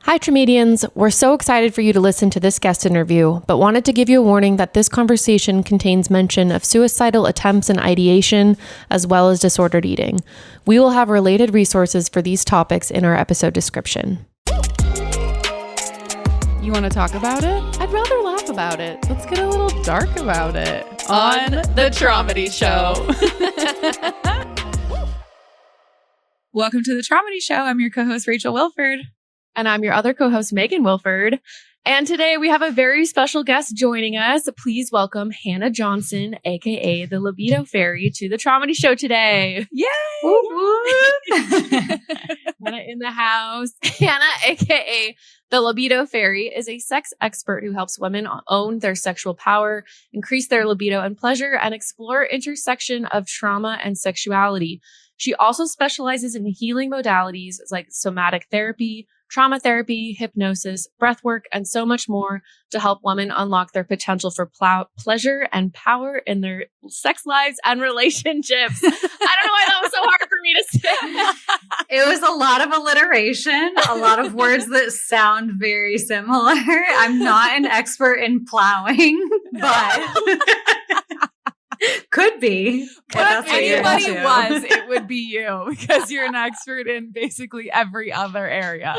Hi, Traumedians. We're so excited for you to listen to this guest interview, but wanted to give you a warning that this conversation contains mention of suicidal attempts and ideation, as well as disordered eating. We will have related resources for these topics in our episode description. You want to talk about it? I'd rather laugh about it. Let's get a little dark about it on the Traumedy Show. Welcome to the Traumedy Show. I'm your co-host, Rachel Wilford. And I'm your other co-host, Megan Wilford. And today we have a very special guest joining us. Please welcome Hannah Johnson, aka the Libido Fairy, to the Traumedy Show today. Yay! Woo woo. Hannah in the house. Hannah, aka the Libido Fairy, is a sex expert who helps women own their sexual power, increase their libido and pleasure, and explore intersection of trauma and sexuality. She also specializes in healing modalities like somatic therapy, trauma therapy, hypnosis, breathwork, and so much more to help women unlock their potential for pleasure and power in their sex lives and relationships. I don't know why that was so hard for me to say. It was a lot of alliteration, a lot of words that sound very similar. I'm not an expert in plowing, but could be. If anybody was, it would be you because you're an expert in basically every other area.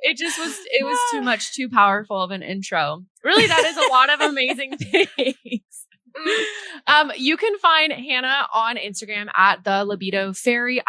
It was too much, too powerful of an intro. Really, that is a lot of amazing things. You can find Hannah on Instagram at the Libido Fairy.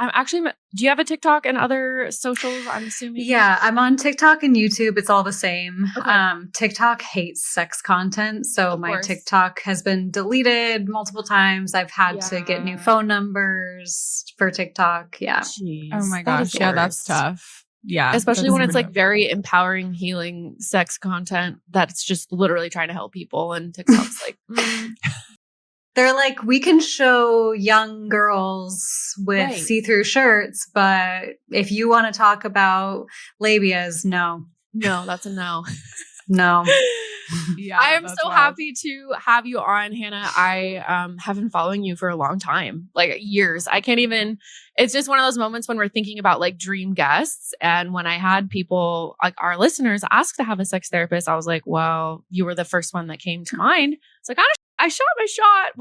Do you have a TikTok and other socials? I'm assuming. Yeah, I'm on TikTok and YouTube. It's all the same. Okay. TikTok hates sex content, so my TikTok has been deleted multiple times. I've had to get new phone numbers for TikTok. Yeah. Jeez, oh my gosh, yeah, that's tough. Yeah, especially when it's like very empowering, healing sex content that's just literally trying to help people, and TikTok's like. They're like, we can show young girls with see-through shirts, but if you want to talk about labias, no. No, that's a no. No. Yeah, I am so happy to have you on, Hannah. I have been following you for a long time, like years. I can't even, it's just one of those moments when we're thinking about like dream guests. And when I had people like our listeners ask to have a sex therapist, I was like, well, you were the first one that came to mind. It's like, I shot my shot.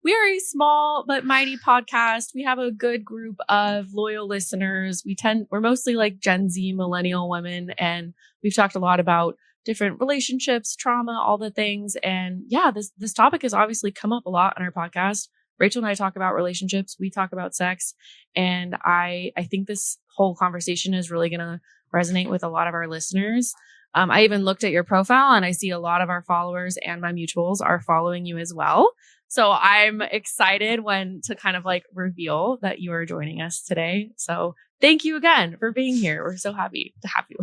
We are a small but mighty podcast. We have a good group of loyal listeners. We're mostly like Gen Z millennial women, and we've talked a lot about different relationships, trauma, all the things. And yeah, this topic has obviously come up a lot on our podcast. Rachel and I talk about relationships. We talk about sex. And I think this whole conversation is really going to resonate with a lot of our listeners. I even looked at your profile and I see a lot of our followers and my mutuals are following you as well. So I'm excited to kind of like reveal that you are joining us today. So thank you again for being here. We're so happy to have you.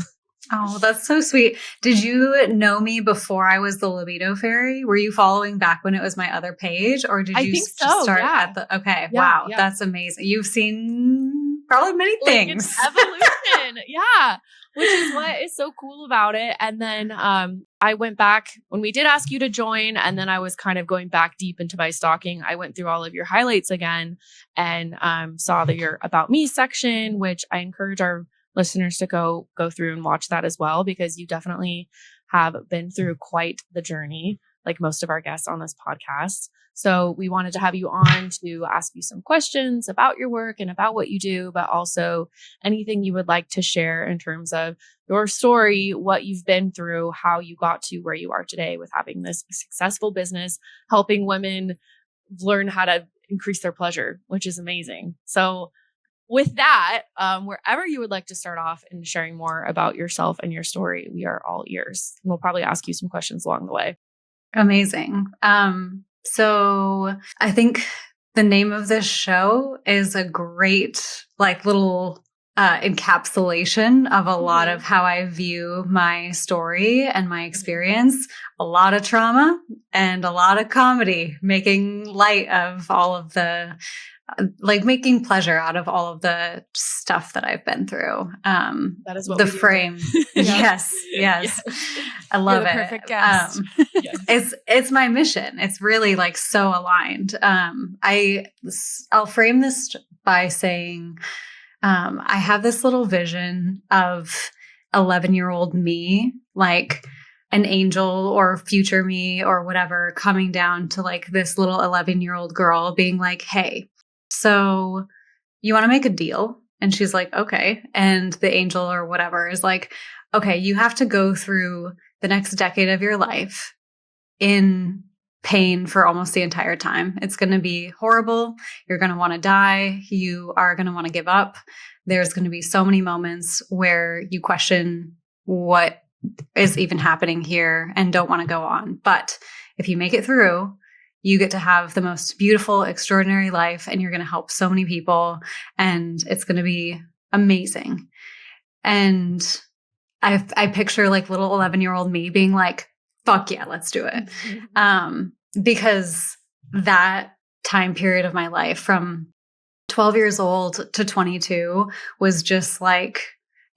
Oh, that's so sweet. Did you know me before I was the Libido Fairy? Were you following back when it was my other page, or did you just start at the? Okay, yeah, wow, yeah. That's amazing. You've seen probably many things. It's evolution, yeah. Which is what is so cool about it. And then I went back when we did ask you to join, and then I was kind of going back deep into my stalking. I went through all of your highlights again and saw that your About Me section, which I encourage our listeners to go through and watch that as well, because you definitely have been through quite the journey, like most of our guests on this podcast. So we wanted to have you on to ask you some questions about your work and about what you do, but also anything you would like to share in terms of your story, what you've been through, how you got to where you are today with having this successful business, helping women learn how to increase their pleasure, which is amazing. So with that, wherever you would like to start off in sharing more about yourself and your story, we are all ears. And we'll probably ask you some questions along the way. Amazing. So I think the name of this show is a great like little encapsulation of a lot of how I view my story and my experience. A lot of trauma and a lot of comedy, making light of all of the like making pleasure out of all of the stuff that I've been through. That is what the we frame. Yes. I love it. Perfect guest. It's my mission. It's really like so aligned. I'll frame this by saying I have this little vision of 11-year-old me, like an angel or future me or whatever, coming down to like this little 11-year-old girl being like, hey, so you want to make a deal? And she's like, okay. And the angel or whatever is like, okay, you have to go through the next decade of your life in pain for almost the entire time. It's going to be horrible. You're going to want to die. You are going to want to give up. There's going to be so many moments where you question what is even happening here and don't want to go on. But if you make it through, you get to have the most beautiful, extraordinary life, and you're going to help so many people, and it's going to be amazing. And I picture like little 11-year-old me being like, fuck yeah, let's do it. Because that time period of my life from 12 years old to 22 was just like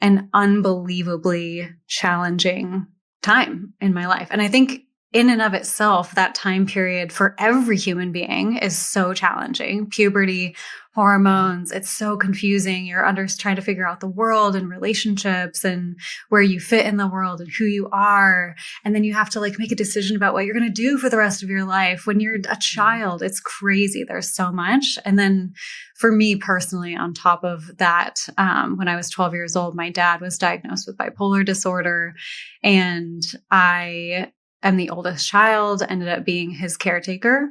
an unbelievably challenging time in my life. And I think in and of itself, that time period for every human being is so challenging. Puberty, hormones, it's so confusing. You're trying to figure out the world and relationships and where you fit in the world and who you are. And then you have to like make a decision about what you're going to do for the rest of your life when you're a child. It's crazy. There's so much. And then for me personally, on top of that, when I was 12 years old, my dad was diagnosed with bipolar disorder, and I'm the oldest child, ended up being his caretaker.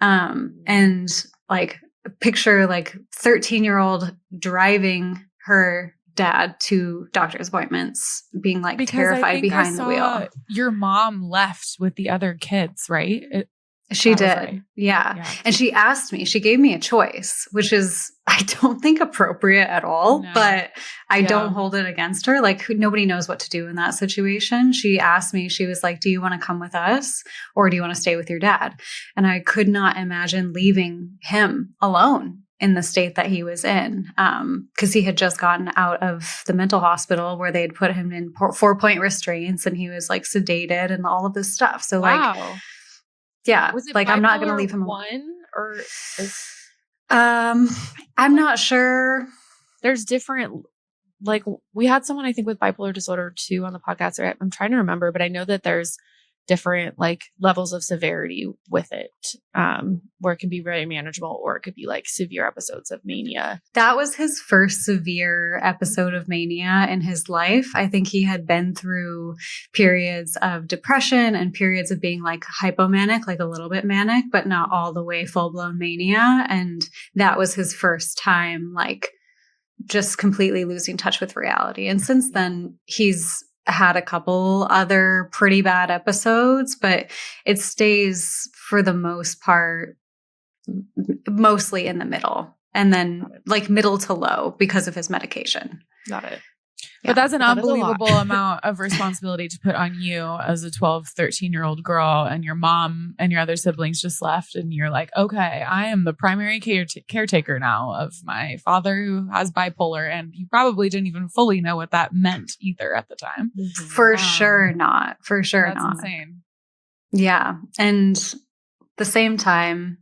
And like picture like 13-year-old driving her dad to doctor's appointments, being like terrified behind the wheel. Your mom left with the other kids, right? She did. Right. Yeah. And she gave me a choice, which is, I don't think appropriate at all, but I don't hold it against her. Like nobody knows what to do in that situation. She asked me, she was like, do you want to come with us or do you want to stay with your dad? And I could not imagine leaving him alone in the state that he was in. Cause he had just gotten out of the mental hospital where they had put him in 4-point restraints, and he was like sedated and all of this stuff. So yeah, was it like I'm not going to leave him alone. Or I'm not sure. There's different, like we had someone I think with bipolar disorder too on the podcast. I'm trying to remember, but I know that there's different like levels of severity with it, where it can be very manageable or it could be like severe episodes of mania. That was his first severe episode of mania in his life. I think he had been through periods of depression and periods of being like hypomanic, like a little bit manic, but not all the way full-blown mania. And that was his first time like just completely losing touch with reality. And since then, he's had a couple other pretty bad episodes, but it stays for the most part mostly in the middle, and then like middle to low because of his medication. Got it. Yeah, but that's an unbelievable amount of responsibility to put on you as a 12, 13-year-old girl, and your mom and your other siblings just left. And you're like, okay, I am the primary caretaker now of my father who has bipolar. And you probably didn't even fully know what that meant either at the time. For sure not. For sure that's not. Insane. Yeah. And the same time,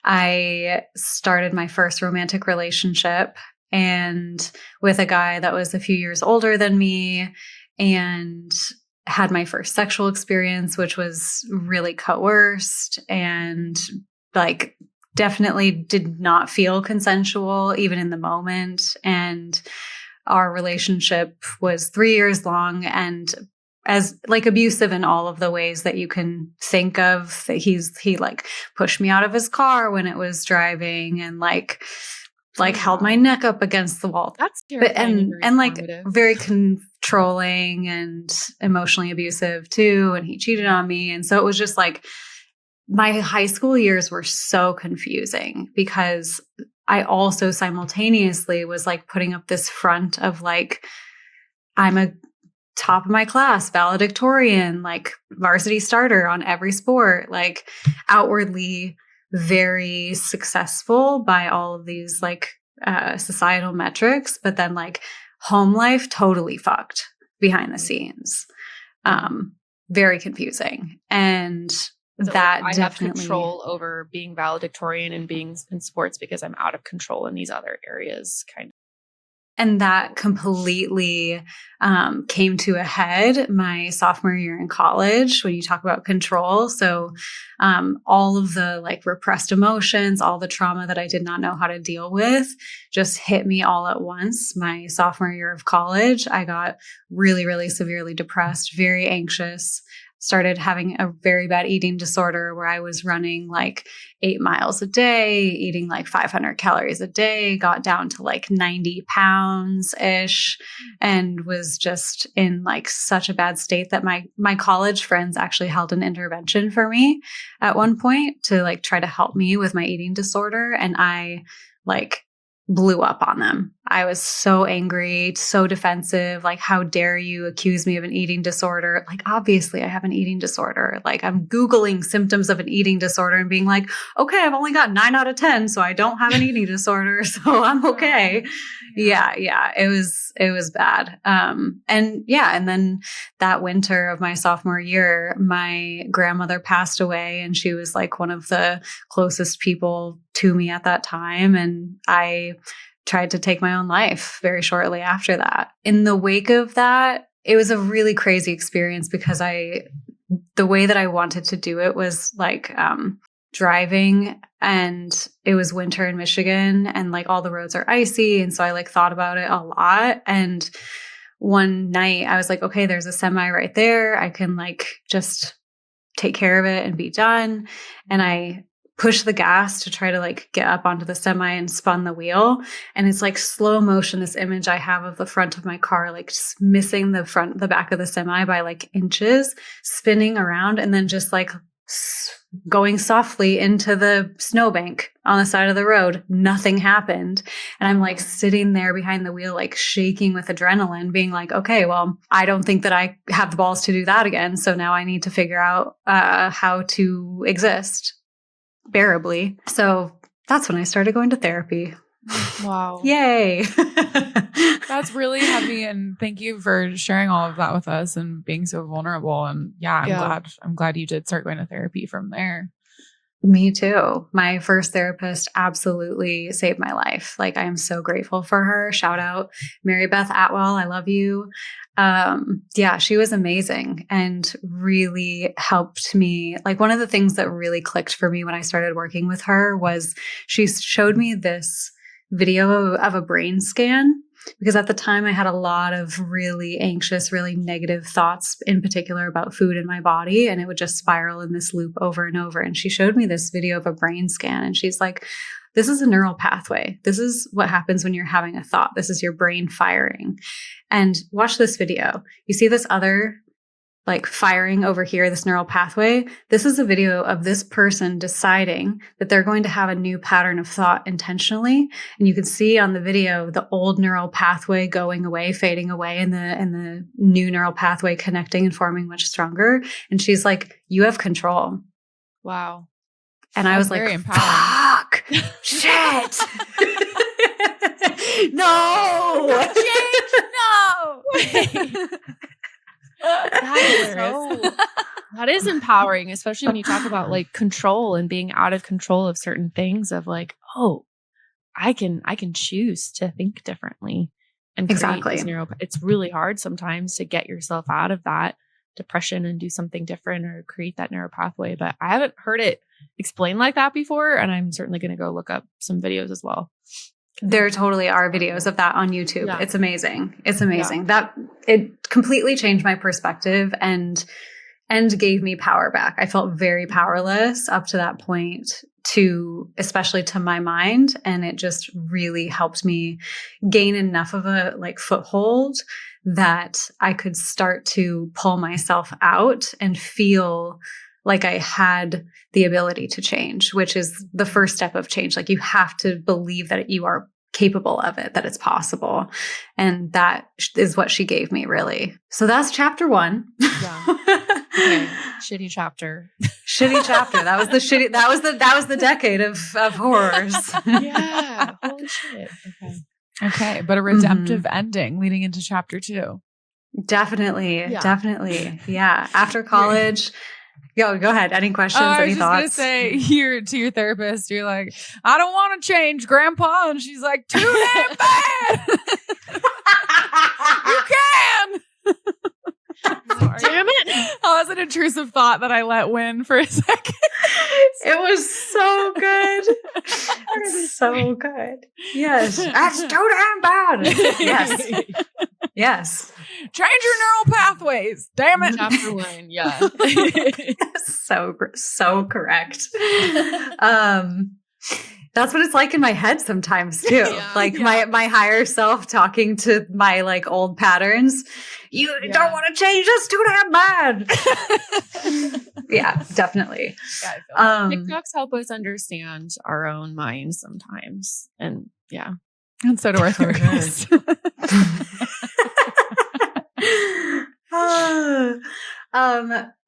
I started my first romantic relationship, and with a guy that was a few years older than me, and had my first sexual experience, which was really coerced and like definitely did not feel consensual even in the moment. And our relationship was 3 years long and as like abusive in all of the ways that you can think of. That he like pushed me out of his car when it was driving, and like held my neck up against the wall. That's terrifying. And like very controlling and emotionally abusive too. And he cheated on me. And so it was just like my high school years were so confusing because I also simultaneously was like putting up this front of like, I'm a top of my class, valedictorian, like varsity starter on every sport, like outwardly very successful by all of these like societal metrics, but then like home life totally fucked behind the scenes. Very confusing. And so that I definitely have control over being valedictorian and being in sports because I'm out of control in these other areas, kind of. And that completely came to a head my sophomore year in college when you talk about control. So all of the like repressed emotions, all the trauma that I did not know how to deal with just hit me all at once. My sophomore year of college, I got really, really severely depressed, very anxious, started having a very bad eating disorder where I was running like 8 miles a day, eating like 500 calories a day, got down to like 90 pounds ish, and was just in like such a bad state that my college friends actually held an intervention for me at one point to like try to help me with my eating disorder. And I like blew up on them. I was so angry, so defensive. Like, how dare you accuse me of an eating disorder? Like, obviously I have an eating disorder. Like, I'm Googling symptoms of an eating disorder and being like, okay, I've only got 9 out of 10. So I don't have an eating disorder. So I'm okay. Yeah. It was bad. And then that winter of my sophomore year, my grandmother passed away, and she was like one of the closest people to me at that time. And I tried to take my own life very shortly after that. In the wake of that, it was a really crazy experience because the way that I wanted to do it was like driving, and it was winter in Michigan, and like all the roads are icy. And so I like thought about it a lot. And one night I was like, okay, there's a semi right there. I can like just take care of it and be done. And I pushed the gas to try to like get up onto the semi and spun the wheel. And it's like slow motion, this image I have of the front of my car, like just missing the back of the semi by like inches, spinning around, and then just like going softly into the snowbank on the side of the road. Nothing happened. And I'm like sitting there behind the wheel, like shaking with adrenaline, being like, okay, well, I don't think that I have the balls to do that again. So now I need to figure out how to exist bearably. So that's when I started going to therapy. Wow. Yay. That's really heavy. And thank you for sharing all of that with us and being so vulnerable. And I'm glad you did start going to therapy from there. Me too. My first therapist absolutely saved my life. Like, I am so grateful for her. Shout out Mary Beth Atwell. I love you. She was amazing and really helped me. Like, one of the things that really clicked for me when I started working with her was she showed me this video of a brain scan, because at the time I had a lot of really anxious, really negative thoughts, in particular about food in my body. And it would just spiral in this loop over and over. And she showed me this video of a brain scan, and she's like, this is a neural pathway. This is what happens when you're having a thought. This is your brain firing. And watch this video. You see this other like firing over here, this neural pathway. This is a video of this person deciding that they're going to have a new pattern of thought intentionally. And you can see on the video, the old neural pathway going away, fading away, and the new neural pathway connecting and forming much stronger. And she's like, you have control. Wow. And I was like, fuck, shit. No. That is empowering, especially when you talk about like control and being out of control of certain things, of like, oh, I can choose to think differently and exactly. It's really hard sometimes to get yourself out of that depression and do something different or create that narrow pathway. But I haven't heard it explained like that before, and I'm certainly going to go look up some videos as well. There totally are videos of that on YouTube. Yeah. It's amazing. It's amazing. That it completely changed my perspective and gave me power back. I felt very powerless up to that point, especially to my mind. And it just really helped me gain enough of a like foothold that I could start to pull myself out and feel like I had the ability to change, which is the first step of change. Like, you have to believe that you are capable of it, that it's possible. And that is what she gave me, really. So that's chapter 1. Yeah. Okay. Shitty chapter. Shitty chapter. That was the shitty. That was the decade of horrors. Yeah. Holy shit. Okay. But a redemptive ending leading into chapter 2. Definitely. Yeah. After college. Go ahead. Any questions? Any thoughts? I was just going to say to your therapist, you're like, I don't want to change, Grandpa. And she's like, too damn bad. You can. Damn it. That was an intrusive thought that I let win for a second. It was so good. So good. Yes. That's too damn bad. Yes. Yes. Change your neural pathways. Damn it. Chapter 1. Yeah. So correct. That's what it's like in my head sometimes too. My higher self talking to my like old patterns. You don't want to change this, too damn bad. Yeah, definitely. TikToks help us understand our own minds sometimes. And yeah. And so do our therapists.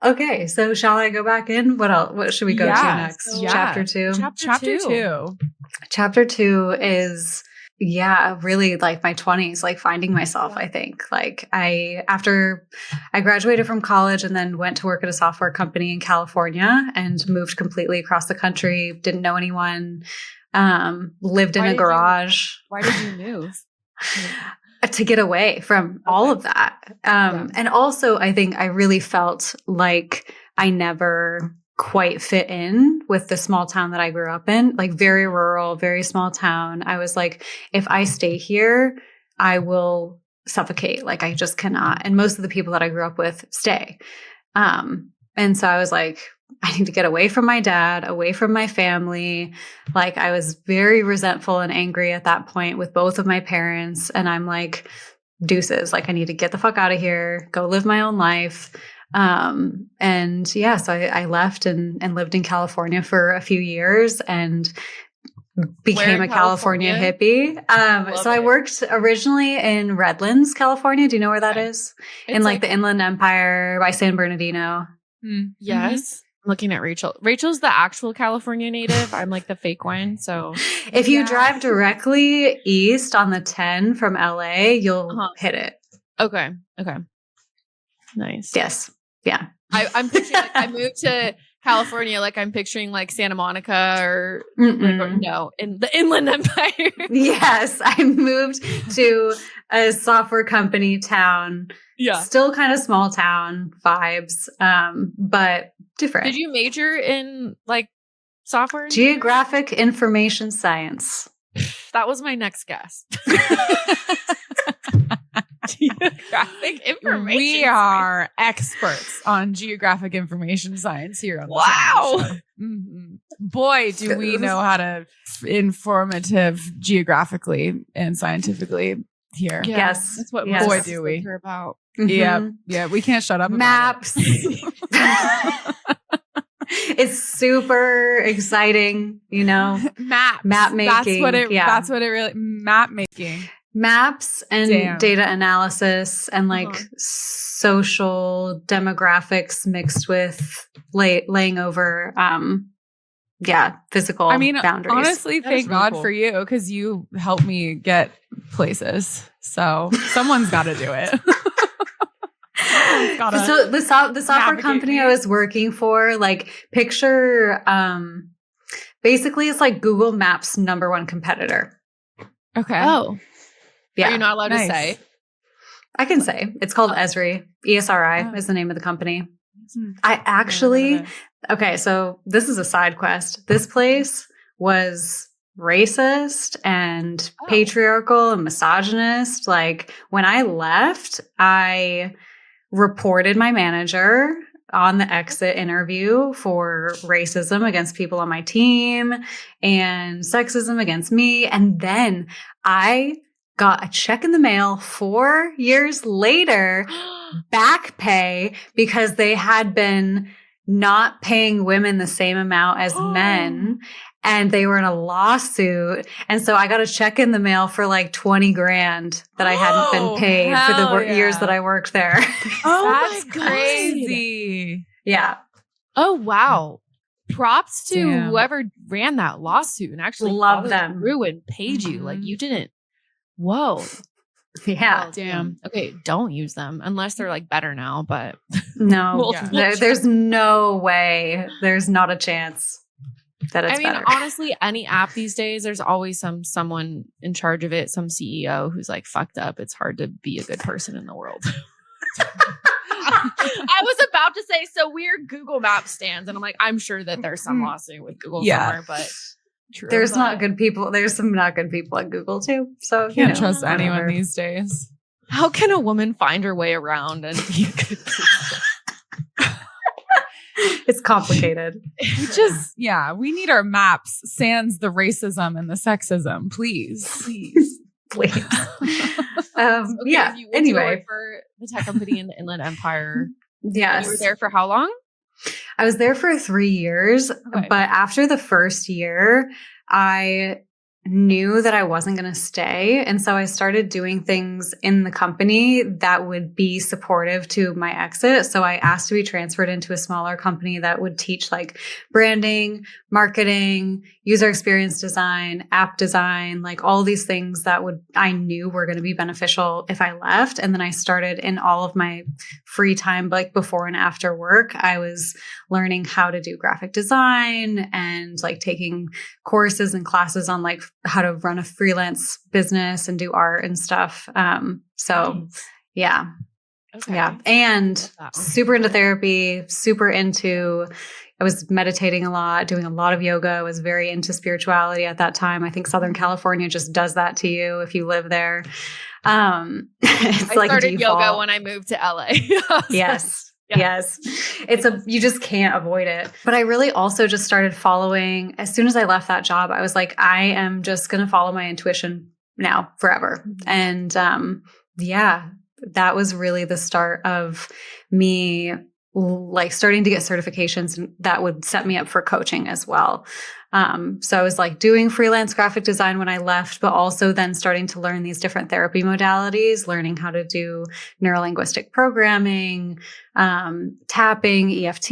Okay, so shall I go back in? What else? What should we go to next? Chapter 2. Chapter 2. Chapter 2 is really like my 20s, like finding myself. I think like after I graduated from college and then went to work at a software company in California and moved completely across the country. Didn't know anyone. Lived in a garage. Why did you move? To get away from all of that. And also I think I really felt like I never quite fit in with the small town that I grew up in, like very rural, very small town. I was like, if I stay here, I will suffocate. Like I just cannot. And most of the people that I grew up with stay. And so I was like, I need to get away from my dad, away from my family. Like I was very resentful and angry at that point with both of my parents. And I'm like, deuces, like I need to get the fuck out of here, go live my own life. So I left and lived in California for a few years and became a California hippie. So I worked originally in Redlands, California. Do you know where that is? It's in like the Inland Empire by San Bernardino. Yes. I'm looking at Rachel. Rachel's the actual California native. I'm like the fake one. So if you drive directly east on the 10 from LA, you'll hit it. Okay. Nice. Yes. Yeah. I'm picturing like I moved to California, like I'm picturing like Santa Monica or in the Inland Empire. Yes. I moved to a software company town. Yeah. Still kind of small town vibes, but different. Did you major in like software? Geographic information science. That was my next guess. Geographic information. We are experts on geographic information science here on the Show. Mm-hmm. Boy, do we know how to informative geographically and scientifically here. Yeah, yes. That's what boy do we. Are about. Mm-hmm. Yeah, we can't shut up about maps. It's super exciting, you know. Map making. That's what it really map making. Maps and data analysis and like social demographics mixed with laying over physical boundaries. Honestly, thank God for you because you helped me get places. So someone's got to do it. So the software company I was working for, like picture, basically it's like Google Maps' #1 competitor. Okay. Oh. Yeah. Are you not allowed to say? I can say. It's called Esri. ESRI is the name of the company. I actually, so this is a side quest. This place was racist and patriarchal and misogynist. Like when I left, I reported my manager on the exit interview for racism against people on my team and sexism against me. And then I got a check in the mail 4 years later, back pay, because they had been not paying women the same amount as men. And they were in a lawsuit. And so I got a check in the mail for like 20 grand that I hadn't been paid for the years that I worked there. That's crazy. Yeah. Oh, wow. Props to whoever ran that lawsuit and actually love them through and paid you. Like you didn't. Whoa. Yeah. Oh, damn. Okay. Don't use them unless they're like better now, but no, there's no way. There's not a chance. that it's better. Honestly, any app these days, there's always someone in charge of it, some CEO who's like fucked up. It's hard to be a good person in the world. I was about to say, so weird Google Maps stands, and I'm like, I'm sure that there's some lawsuit with Google somewhere, but there's not good people. There's some not good people at Google too. So can't trust anyone these days. How can a woman find her way around and be a good person? It's complicated. We need our maps sans the racism and the sexism, please. Please. Okay, you went to work for the tech company in the Inland Empire. Yes. You were there for how long? I was there for 3 years, but after the first year, I knew that I wasn't going to stay. And so I started doing things in the company that would be supportive to my exit. So I asked to be transferred into a smaller company that would teach like branding, marketing, user experience design, app design, like all these things that I knew were going to be beneficial if I left. And then I started in all of my free time, like before and after work, I was learning how to do graphic design and like taking courses and classes on like how to run a freelance business and do art and stuff. Yeah. Okay. Yeah. And super into therapy, I was meditating a lot, doing a lot of yoga. I was very into spirituality at that time. I think Southern California just does that to you if you live there. I started yoga when I moved to LA. Yes. Yes. You just can't avoid it. But I really also just started following, as soon as I left that job, I was like, I am just going to follow my intuition now forever. And that was really the start of me like starting to get certifications that would set me up for coaching as well. So I was like doing freelance graphic design when I left, but also then starting to learn these different therapy modalities, learning how to do neurolinguistic programming, tapping, EFT,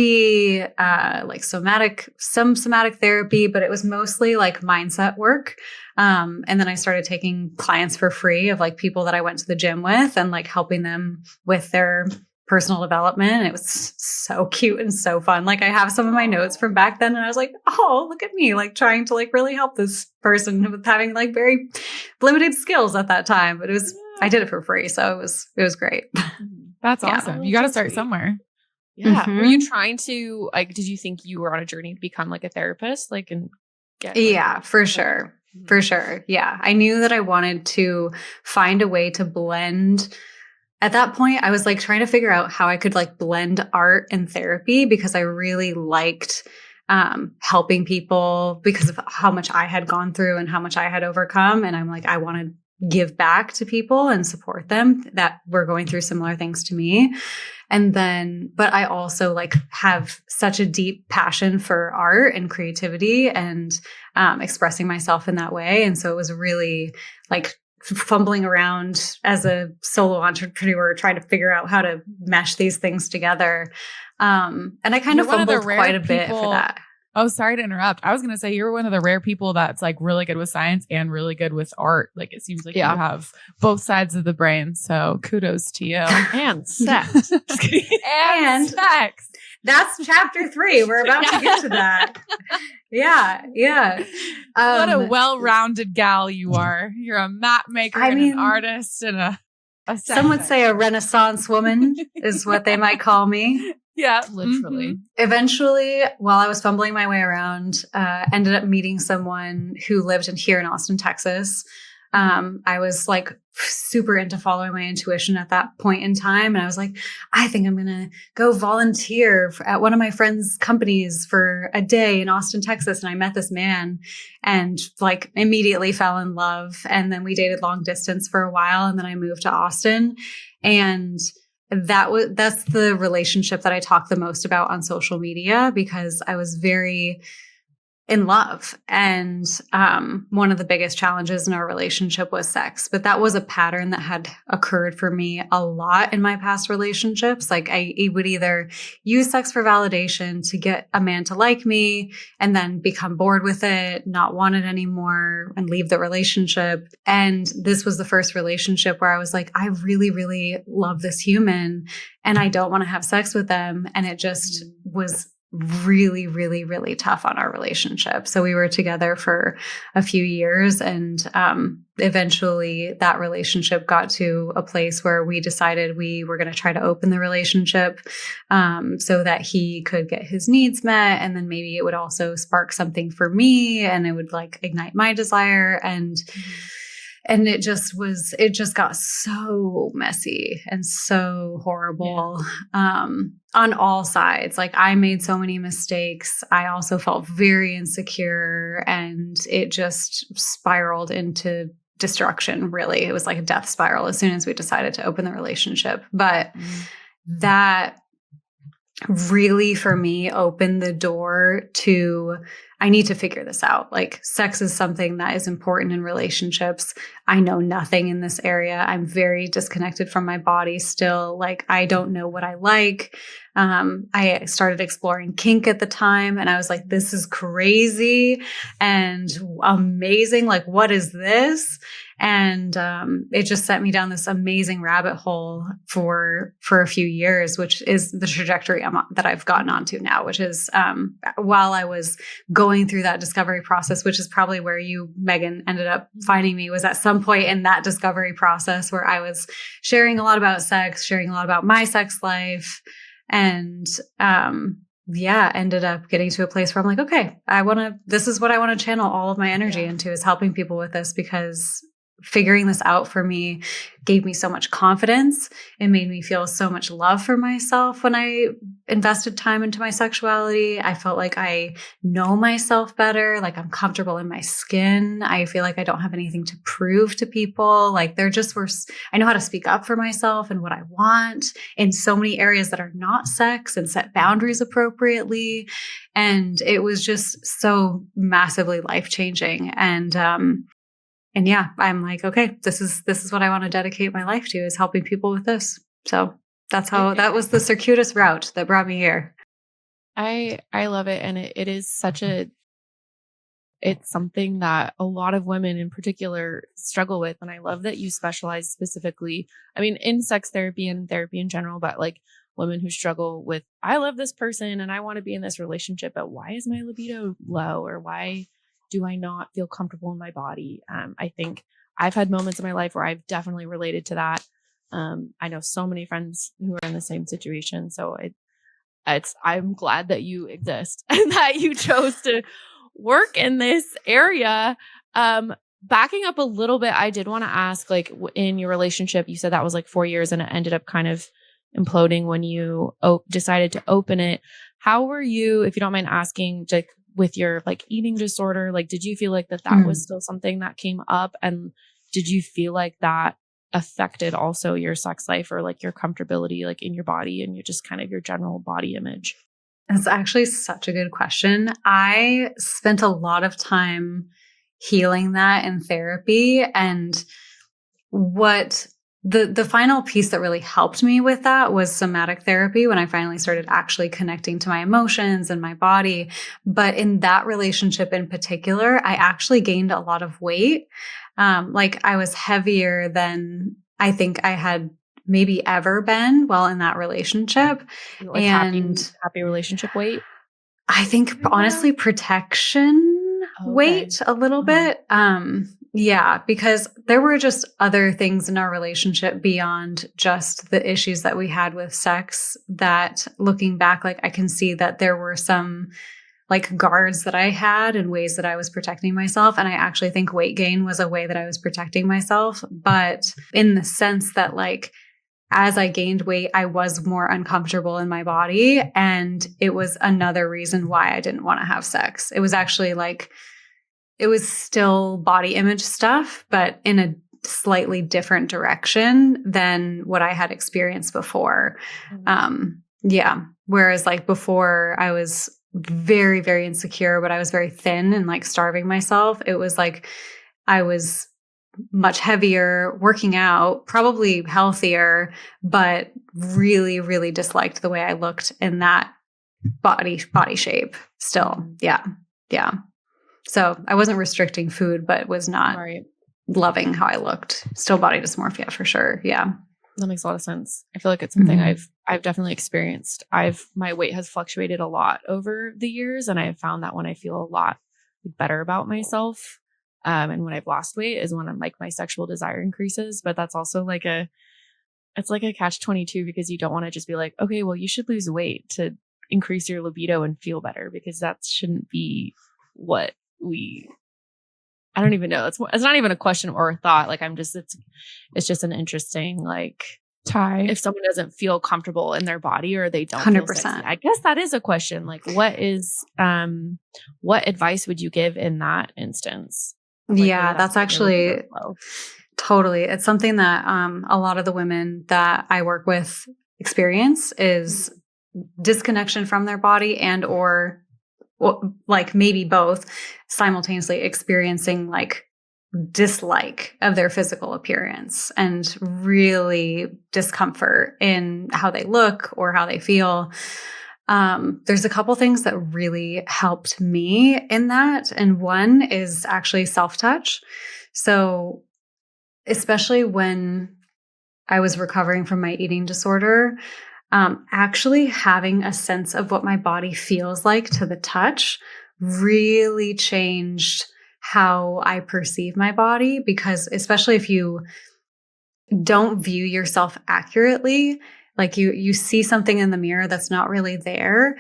like some somatic therapy, but it was mostly like mindset work. And then I started taking clients for free of like people that I went to the gym with and like helping them with their personal development. And it was so cute and so fun. Like I have some of my notes from back then and I was like, oh, look at me, like trying to like really help this person with having like very limited skills at that time. But I did it for free. So it was great. That's awesome. You got to start somewhere. Yeah. Mm-hmm. Were you trying to like, did you think you were on a journey to become like a therapist? Like, and get like, for sure. Mm-hmm. For sure. Yeah. I knew that I wanted to find a way to blend. At that point, I was like trying to figure out how I could like blend art and therapy because I really liked helping people because of how much I had gone through and how much I had overcome. And I'm like, I want to give back to people and support them that were going through similar things to me. And then, but I also like have such a deep passion for art and creativity and expressing myself in that way. And so it was really like fumbling around as a solo entrepreneur, trying to figure out how to mesh these things together. And I kind of fumbled quite a bit for that. Oh, sorry to interrupt. I was going to say you're one of the rare people that's like really good with science and really good with art. Like it seems like you have both sides of the brain. So kudos to you. And sex. and sex. That's chapter 3. We're about to get to that. Yeah. What a well-rounded gal you are. You're a map maker an artist and a some would say a Renaissance woman is what they might call me. Yeah, literally. Mm-hmm. Eventually, while I was fumbling my way around, ended up meeting someone who lived here in Austin, Texas. I was like super into following my intuition at that point in time. And I was like, I think I'm going to go volunteer at one of my friend's companies for a day in Austin, Texas. And I met this man and like immediately fell in love. And then we dated long distance for a while. And then I moved to Austin. And that's the relationship that I talk the most about on social media because I was very in love. And one of the biggest challenges in our relationship was sex. But that was a pattern that had occurred for me a lot in my past relationships. Like I would either use sex for validation to get a man to like me and then become bored with it, not want it anymore and leave the relationship. And this was the first relationship where I was like, I really, really love this human and I don't want to have sex with them. And it just was really, really, really tough on our relationship. So we were together for a few years, and eventually that relationship got to a place where we decided we were going to try to open the relationship so that he could get his needs met. And then maybe it would also spark something for me, and it would like ignite my desire. And it just got so messy and so horrible, on all sides. Like, I made so many mistakes. I also felt very insecure, and it just spiraled into destruction. Really. It was like a death spiral as soon as we decided to open the relationship. But that really, for me, opened the door to, I need to figure this out. Like, sex is something that is important in relationships. I know nothing in this area. I'm very disconnected from my body still. Like, I don't know what I like. I started exploring kink at the time, and I was like, this is crazy and amazing. Like, what is this? And it just sent me down this amazing rabbit hole for a few years, which is the trajectory that I've gotten onto now, which is while I was going through that discovery process, which is probably where you, Megan, ended up finding me, was at some point in that discovery process where I was sharing a lot about sex, sharing a lot about my sex life. And ended up getting to a place where I'm like, okay, this is what I want to channel all of my energy into, is helping people with this, because figuring this out for me gave me so much confidence. It made me feel so much love for myself when I invested time into my sexuality. I felt like I know myself better. Like, I'm comfortable in my skin. I feel like I don't have anything to prove to people. Like, I know how to speak up for myself and what I want in so many areas that are not sex, and set boundaries appropriately. And it was just so massively life-changing. And yeah, I'm like, okay, this is what I want to dedicate my life to, is helping people with this. So that was the circuitous route that brought me here. I love it. And it is it's something that a lot of women in particular struggle with. And I love that you specialize specifically, I mean, in sex therapy and therapy in general, but like women who struggle with, I love this person and I want to be in this relationship, but why is my libido low? Or why do I not feel comfortable in my body? I think I've had moments in my life where I've definitely related to that. I know so many friends who are in the same situation. So I'm glad that you exist and that you chose to work in this area. Backing up a little bit, I did want to ask, like, in your relationship, you said that was like 4 years and it ended up kind of imploding when you decided to open it. How were you, if you don't mind asking, like, with your like eating disorder, like, did you feel like that was still something that came up? And did you feel like that affected also your sex life, or like your comfortability, like in your body and just kind of your general body image? That's actually such a good question. I spent a lot of time healing that in therapy, and what the final piece that really helped me with that was somatic therapy, when I finally started actually connecting to my emotions and my body. But in that relationship in particular, I actually gained a lot of weight. Like, I was heavier than I think I had maybe ever been while in that relationship. Like, and happy relationship weight? I think honestly, protection weight a little bit. Yeah, because there were just other things in our relationship beyond just the issues that we had with sex, that looking back, like, I can see that there were some like guards that I had and ways that I was protecting myself. And I actually think weight gain was a way that I was protecting myself. But in the sense that, like, as I gained weight, I was more uncomfortable in my body. And it was another reason why I didn't want to have sex. It was actually like, it was still body image stuff, but in a slightly different direction than what I had experienced before. Whereas like before, I was very, very insecure, but I was very thin and like starving myself. It was like I was much heavier, working out, probably healthier, but really, really disliked the way I looked in that body shape still. Yeah. So I wasn't restricting food, but was not loving how I looked. Still body dysmorphia for sure. Yeah. That makes a lot of sense. I feel like it's something I've definitely experienced. My weight has fluctuated a lot over the years, and I've found that when I feel a lot better about myself, and when I've lost weight is when I'm like my sexual desire increases. But that's also like it's like a catch-22 because you don't want to just be like, okay, well, you should lose weight to increase your libido and feel better, because that shouldn't be what I don't even know. It's not even a question or a thought. Like it's just an interesting like tie. If someone doesn't feel comfortable in their body or they don't 100%. feel sexy, I guess that is a question. Like what advice would you give in that instance? Like, yeah, that's actually totally. It's something that a lot of the women that I work with experience is disconnection from their body and or like maybe both, simultaneously experiencing like dislike of their physical appearance and really discomfort in how they look or how they feel. There's a couple things that really helped me in that. And one is actually self-touch. So especially when I was recovering from my eating disorder, actually having a sense of what my body feels like to the touch really changed how I perceive my body, because especially if you don't view yourself accurately, like you see something in the mirror that's not really there,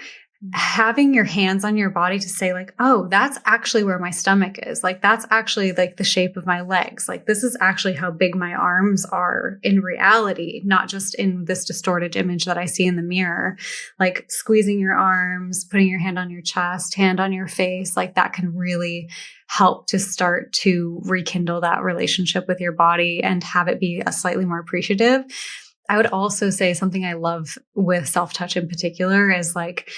having your hands on your body to say like, oh, that's actually where my stomach is. Like, that's actually like the shape of my legs. Like, this is actually how big my arms are in reality, not just in this distorted image that I see in the mirror. Like squeezing your arms, putting your hand on your chest, hand on your face, like that can really help to start to rekindle that relationship with your body and have it be a slightly more appreciative. I would also say something I love with self-touch in particular is like,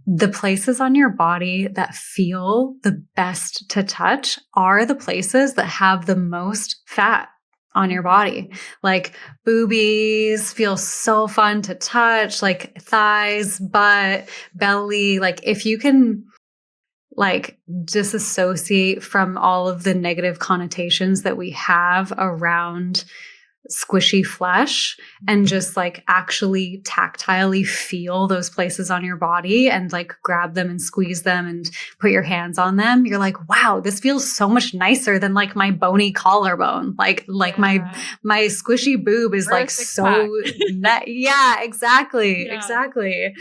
the places on your body that feel the best to touch are the places that have the most fat on your body. Like boobies feel so fun to touch, like thighs, butt, belly. Like if you can like disassociate from all of the negative connotations that we have around squishy flesh and just like actually tactilely feel those places on your body and like grab them and squeeze them and put your hands on them, you're like, wow, this feels so much nicer than like my bony collarbone. Like my squishy boob is like so yeah, exactly. Exactly.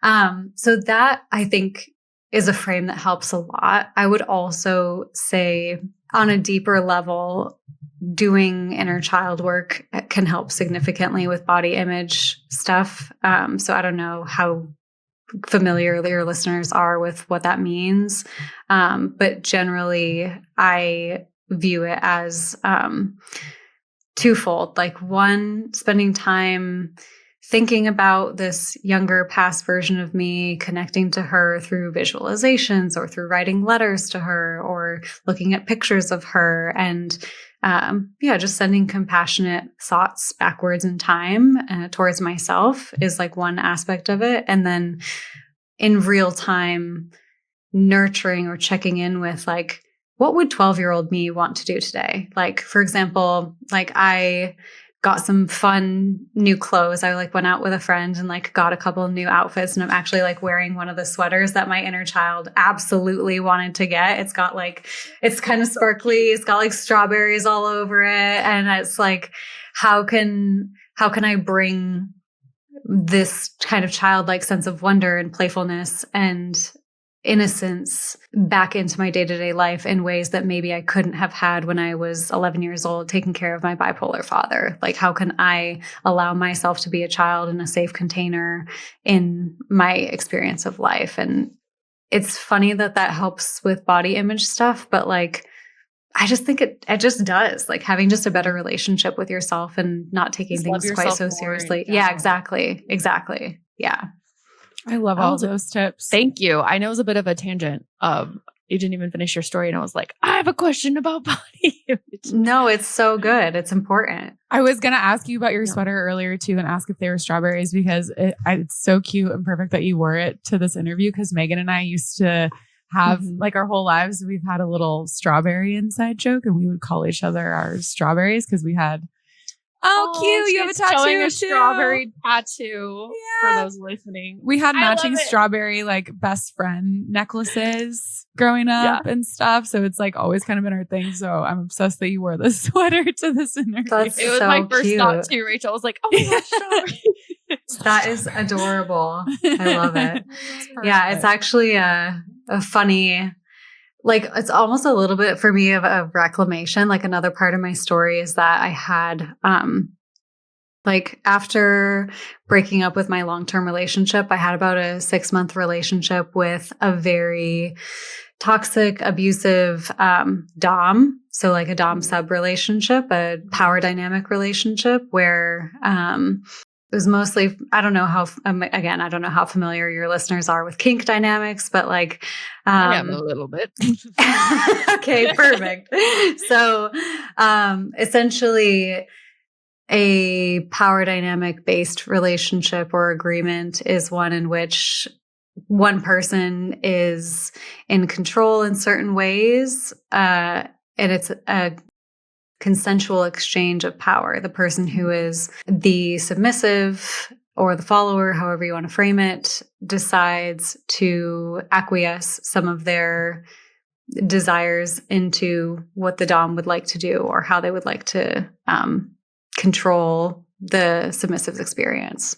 So that I think is a frame that helps a lot. I would also say on a deeper level, doing inner child work can help significantly with body image stuff. So I don't know how familiar your listeners are with what that means. But generally I view it as twofold. Like one, spending time thinking about this younger past version of me, connecting to her through visualizations or through writing letters to her or looking at pictures of her and just sending compassionate thoughts backwards in time towards myself is like one aspect of it. And then in real time, nurturing or checking in with like, what would 12-year-old me want to do today? Like, for example, like I got some fun new clothes. I like went out with a friend and like got a couple of new outfits, and I'm actually like wearing one of the sweaters that my inner child absolutely wanted to get. It's got like, it's kind of sparkly. It's got like strawberries all over it. And it's like, how can I bring this kind of childlike sense of wonder and playfulness and innocence back into my day-to-day life in ways that maybe I couldn't have had when I was 11 years old, taking care of my bipolar father? Like, how can I allow myself to be a child in a safe container in my experience of life? And it's funny that helps with body image stuff, but like, I just think it just does, like having just a better relationship with yourself and not taking things quite so seriously. Yeah, exactly. Yeah. I love all those tips. Thank you. I know it was a bit of a tangent. You didn't even finish your story, and I was like, I have a question about body image. No, it's so good. It's important. I was going to ask you about your sweater earlier too and ask if they were strawberries, because it's so cute and perfect that you wore it to this interview, because Megan and I used to have like our whole lives, we've had a little strawberry inside joke, and we would call each other our strawberries because we had Oh, cute. You have a tattoo showing a too. strawberry tattoo for those listening. We had matching strawberry like best friend necklaces growing up and stuff. So it's like always kind of been our thing. So I'm obsessed that you wore this sweater to this interview. It was my first thought too, Rachel. I was like, oh my gosh, strawberry. That is adorable. I love it. Yeah, it's actually a funny, like, it's almost a little bit for me of a reclamation. Like, another part of my story is that I had, like, after breaking up with my long-term relationship, I had about a 6-month relationship with a very toxic, abusive dom. So like a dom sub relationship, a power dynamic relationship where it was mostly, I don't know how, again, I don't know how familiar your listeners are with kink dynamics, but like, I am a little bit. Okay, perfect. So, essentially a power dynamic based relationship or agreement is one in which one person is in control in certain ways, and it's a consensual exchange of power. The person who is the submissive or the follower, however you want to frame it, decides to acquiesce some of their desires into what the dom would like to do or how they would like to control the submissive's experience.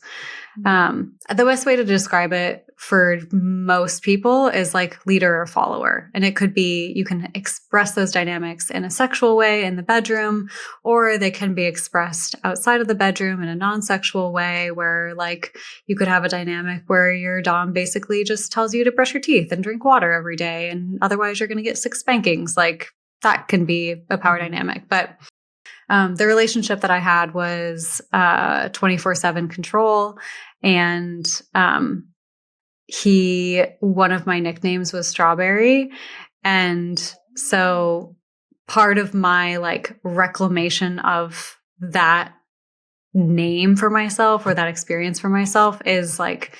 The best way to describe it for most people is like leader or follower. And it could be, you can express those dynamics in a sexual way in the bedroom, or they can be expressed outside of the bedroom in a non-sexual way where like you could have a dynamic where your dom basically just tells you to brush your teeth and drink water every day. And otherwise you're going to get 6 spankings. Like that can be a power dynamic. But the relationship that I had was 24/7 control. And one of my nicknames was Strawberry. And so part of my like reclamation of that name for myself or that experience for myself is like,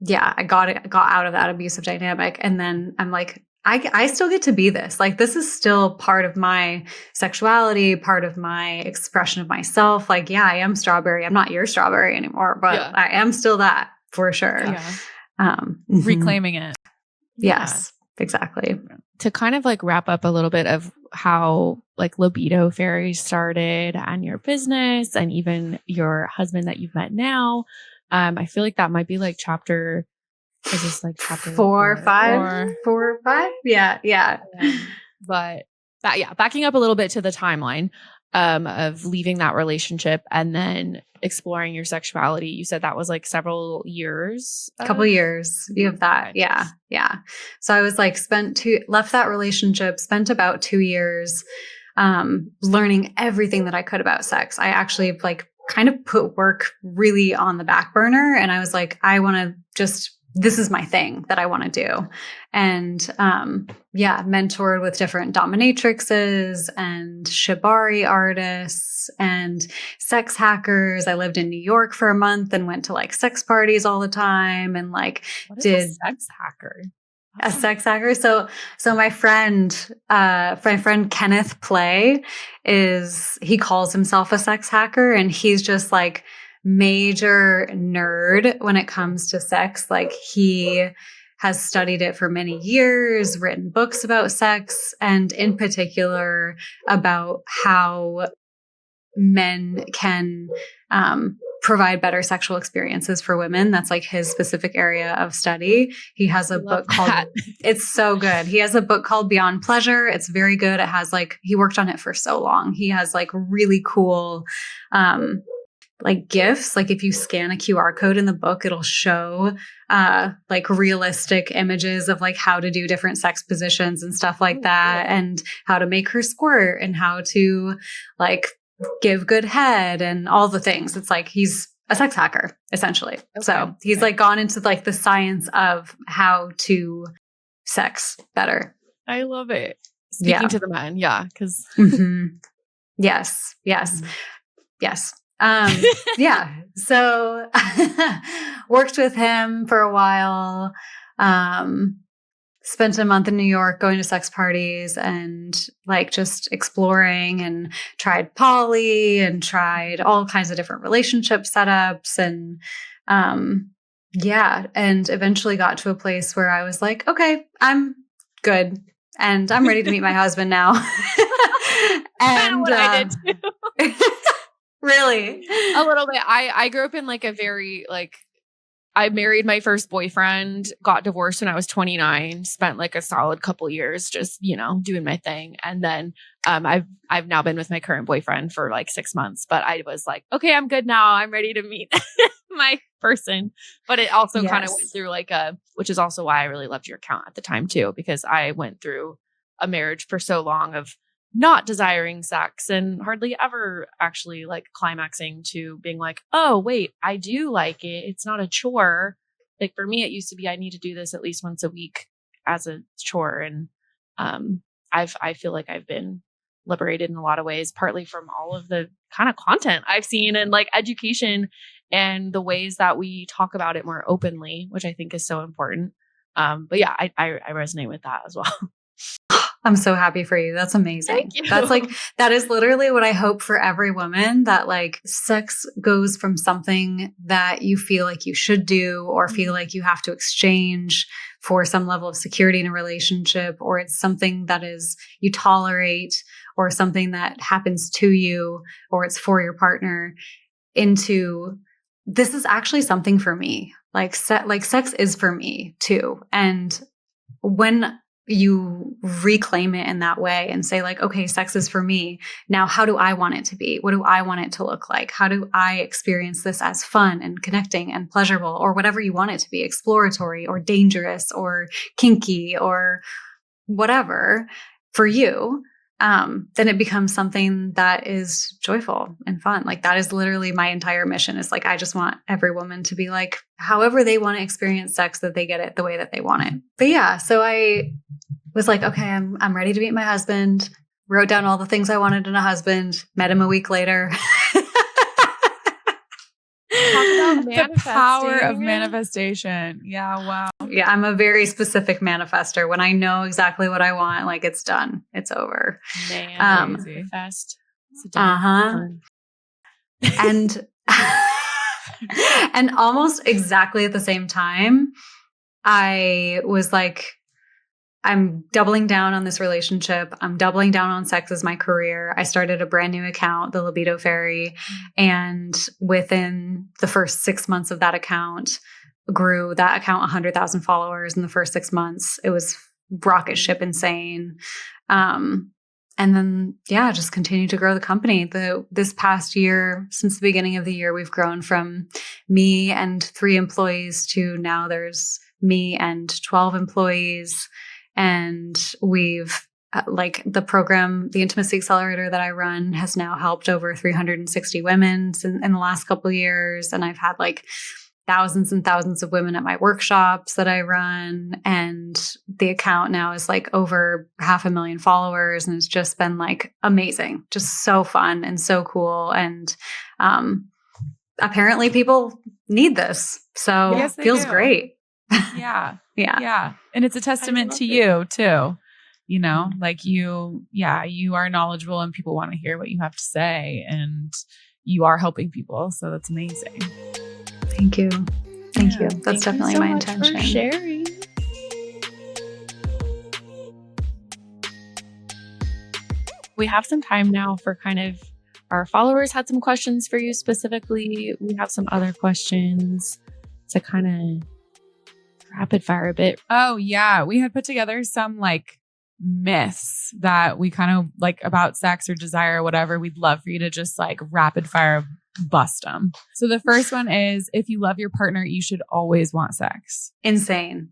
yeah, I got out of that abusive dynamic. And then I'm like, I still get to be this. Like, this is still part of my sexuality, part of my expression of myself. Like, yeah, I am Strawberry. I'm not your Strawberry anymore, but I am still that for sure. Yeah. Reclaiming it. Yes, exactly. To kind of like wrap up a little bit of how like Libido Fairy started and your business and even your husband that you've met now. I feel like that might be like chapter. Is this like chapter 4 or 5? 4 or 5? Yeah. But backing up a little bit to the timeline of leaving that relationship and then exploring your sexuality. You said that was like several years. Couple years. You have that. Yeah. So I was like left that relationship, spent about 2 years learning everything that I could about sex. I actually like kind of put work really on the back burner. And I was like, I want to this is my thing that I want to do. And mentored with different dominatrixes and shibari artists and sex hackers. I lived in New York for a month and went to like sex parties all the time and like a sex hacker? A sex hacker. So my friend Kenneth Play he calls himself a sex hacker, and he's just like major nerd when it comes to sex. Like he has studied it for many years, written books about sex, and in particular about how men can provide better sexual experiences for women. That's like his specific area of study. He has a book called, it's so good. He has a book called Beyond Pleasure. It's very good. It has like, he worked on it for so long. He has like really cool, like GIFs. Like if you scan a QR code in the book, it'll show like realistic images of like how to do different sex positions and stuff like that, and how to make her squirt and how to like give good head and all the things. It's like he's a sex hacker essentially. Okay. So he's like gone into like the science of how to sex better. I love it. Speaking to the men. Yeah. Because Yes. So worked with him for a while. spent a month in New York going to sex parties and like just exploring, and tried poly and tried all kinds of different relationship setups, and and eventually got to a place where I was like, okay, I'm good and I'm ready to meet my husband now. And what I did too. Really? A little bit. I grew up in like a very like, I married my first boyfriend, got divorced when I was 29, spent like a solid couple years just, doing my thing. And then I've now been with my current boyfriend for like 6 months, but I was like, okay, I'm good now. I'm ready to meet my person. But it also kind of went through like which is also why I really loved your account at the time too, because I went through a marriage for so long of not desiring sex and hardly ever actually like climaxing to being like, oh, wait, I do like it. It's not a chore. Like for me, it used to be, I need to do this at least once a week as a chore. And I feel like I've been liberated in a lot of ways, partly from all of the kind of content I've seen and like education and the ways that we talk about it more openly, which I think is so important. But yeah, I resonate with that as well. I'm so happy for you. That's amazing. That's like, that is literally what I hope for every woman, that like sex goes from something that you feel like you should do or feel like you have to exchange for some level of security in a relationship, or it's something that is you tolerate, or something that happens to you, or it's for your partner, into this is actually something for me. Like sex is for me too. And when you reclaim it in that way and say like, okay, sex is for me. Now, how do I want it to be? What do I want it to look like? How do I experience this as fun and connecting and pleasurable, or whatever you want it to be, exploratory or dangerous or kinky or whatever for you? Then it becomes something that is joyful and fun. Like that is literally my entire mission, is like, I just want every woman to be like, however they want to experience sex, that they get it the way that they want it. But yeah, so I was like, okay, I'm ready to meet my husband, wrote down all the things I wanted in a husband, met him a week later. Talk about the power of manifestation. Yeah. Wow. Yeah. I'm a very specific manifester. When I know exactly what I want, like it's done, it's over. Manifest. And, and almost exactly at the same time, I was like, I'm doubling down on this relationship. I'm doubling down on sex as my career. I started a brand new account, the Libido Fairy. And within the first 6 months of that account, grew that account 100,000 followers in the first 6 months. It was rocket ship insane. And then, just continue to grow the company. This past year, since the beginning of the year, we've grown from me and 3 employees to now there's me and 12 employees. And we've like the program, the Intimacy Accelerator that I run has now helped over 360 women in the last couple of years. And I've had like thousands and thousands of women at my workshops that I run. And the account now is like over 500,000 followers. And it's just been like amazing, just so fun and so cool. And apparently people need this. So it feels great. Yeah. Yeah. And it's a testament to you too. Like you are knowledgeable and people want to hear what you have to say, and you are helping people. So that's amazing. Thank you. Thank you. That's definitely my intention. For sharing. We have some time now for kind of our followers had some questions for you specifically. We have some other questions to kind of rapid fire a bit. Oh yeah. We had put together some like myths that we kind of like about sex or desire or whatever. We'd love for you to just like rapid fire bust them. So the first one is, if you love your partner, you should always want sex. Insane.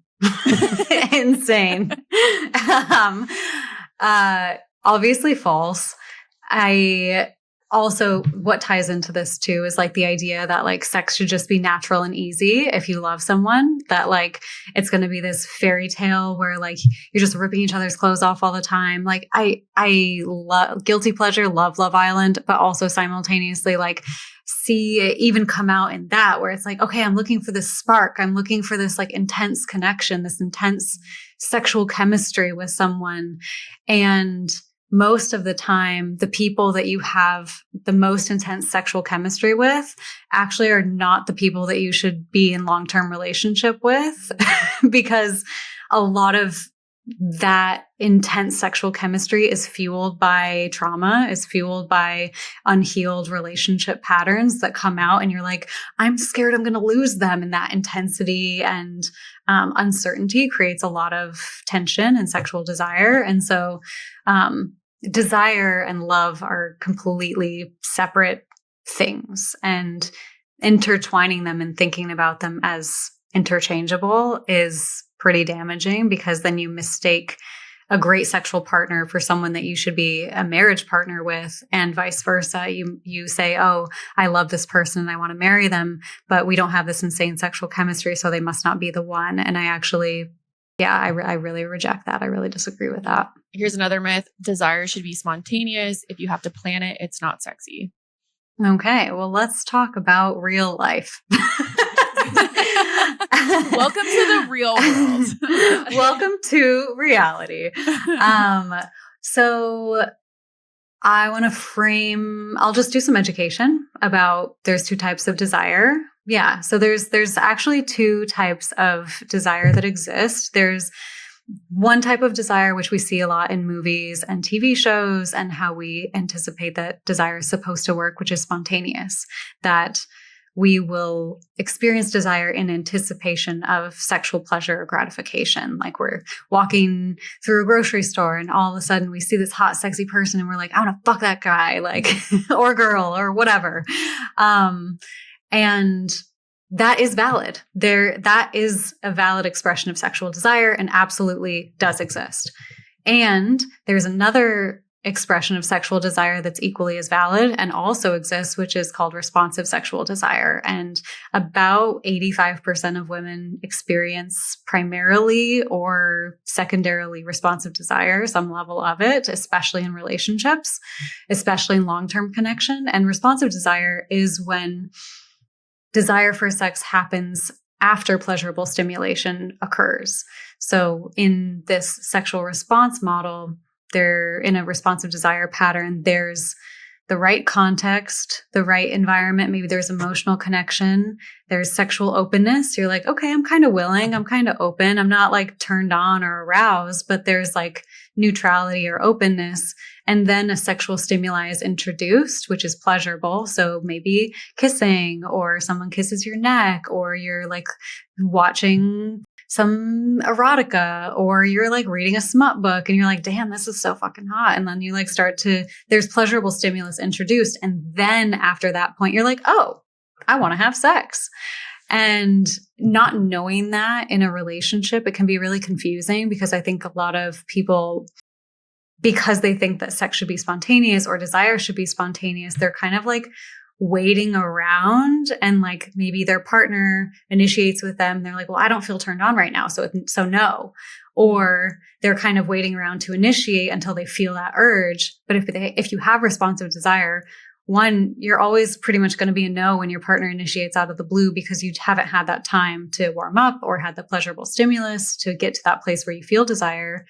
Insane. Obviously false. Also, what ties into this too is like the idea that like sex should just be natural and easy. If you love someone, that like it's going to be this fairy tale where like you're just ripping each other's clothes off all the time. Like I love guilty pleasure, love Love Island, but also simultaneously like see it even come out in that, where it's like, okay, I'm looking for this spark. I'm looking for this like intense connection, this intense sexual chemistry with someone. And most of the time, the people that you have the most intense sexual chemistry with actually are not the people that you should be in long-term relationship with, because a lot of that intense sexual chemistry is fueled by trauma, is fueled by unhealed relationship patterns that come out, and you're like, I'm scared I'm going to lose them. And that intensity and uncertainty creates a lot of tension and sexual desire. And so desire and love are completely separate things, and intertwining them and thinking about them as interchangeable is pretty damaging, because then you mistake a great sexual partner for someone that you should be a marriage partner with, and vice versa. You say, oh, I love this person and I want to marry them, but we don't have this insane sexual chemistry, so they must not be the one. And I actually, I really reject that. I really disagree with that. Here's another myth. Desire should be spontaneous. If you have to plan it, it's not sexy. Okay, well, let's talk about real life. Welcome to the real world. Welcome to reality. So I want to I'll just do some education about, there's two types of desire. Yeah. So there's actually two types of desire that exist. There's one type of desire, which we see a lot in movies and TV shows, and how we anticipate that desire is supposed to work, which is spontaneous, that we will experience desire in anticipation of sexual pleasure or gratification. Like we're walking through a grocery store and all of a sudden we see this hot, sexy person and we're like, I want to fuck that guy, like, or girl or whatever. And that is valid. That is a valid expression of sexual desire and absolutely does exist. And there's another expression of sexual desire that's equally as valid and also exists, which is called responsive sexual desire. And about 85% of women experience primarily or secondarily responsive desire, some level of it, especially in relationships, especially in long-term connection. And responsive desire is when desire for sex happens after pleasurable stimulation occurs. So in this sexual response model, in a responsive desire pattern, there's the right context, the right environment. Maybe there's emotional connection. There's sexual openness. You're like, okay, I'm kind of willing. I'm kind of open. I'm not like turned on or aroused, but there's like neutrality or openness. And then a sexual stimuli is introduced, which is pleasurable. So maybe kissing, or someone kisses your neck, or you're like watching some erotica, or you're like reading a smut book and you're like, damn, this is so fucking hot. And then you like there's pleasurable stimulus introduced. And then after that point, you're like, oh, I want to have sex. And not knowing that in a relationship, it can be really confusing, because I think a lot of people, because they think that sex should be spontaneous or desire should be spontaneous, they're kind of like waiting around, and like maybe their partner initiates with them. They're like, well, I don't feel turned on right now. So no. Or they're kind of waiting around to initiate until they feel that urge. But if you have responsive desire, one, you're always pretty much going to be a no when your partner initiates out of the blue, because you haven't had that time to warm up or had the pleasurable stimulus to get to that place where you feel desire.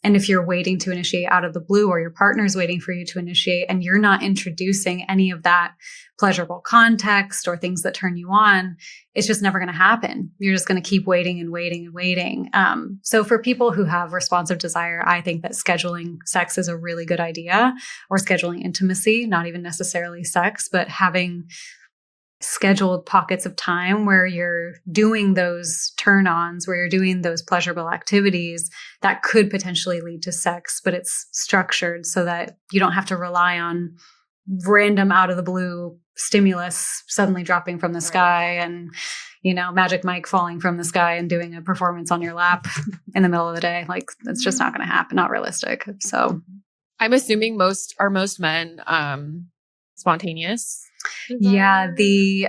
And if you're waiting to initiate out of the blue, or your partner's waiting for you to initiate, and you're not introducing any of that pleasurable context or things that turn you on, it's just never going to happen. You're just going to keep waiting and waiting and waiting. So for people who have responsive desire, I think that scheduling sex is a really good idea, or scheduling intimacy, not even necessarily sex, but having scheduled pockets of time where you're doing those turn-ons, where you're doing those pleasurable activities that could potentially lead to sex, but it's structured so that you don't have to rely on random out of the blue stimulus suddenly dropping from the sky and, Magic Mike falling from the sky and doing a performance on your lap in the middle of the day. Like, it's just not going to happen, not realistic. So I'm assuming most men spontaneous. Yeah, the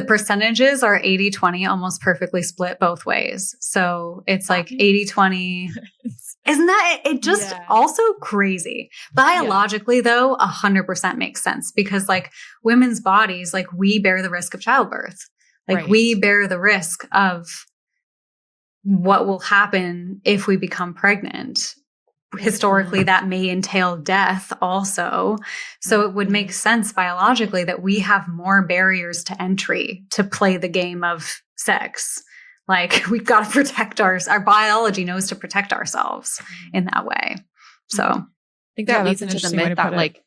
percentages are 80-20, almost perfectly split both ways. So it's like 80-20 Isn't that it? Just also crazy. Biologically, though, 100% makes sense because like women's bodies, like we bear the risk of childbirth. Like we bear the risk of what will happen if we become pregnant. Historically, that may entail death also. So it would make sense biologically that we have more barriers to entry to play the game of sex. Like we've got to protect our biology knows to protect ourselves in that way. So I think that leads into the myth that like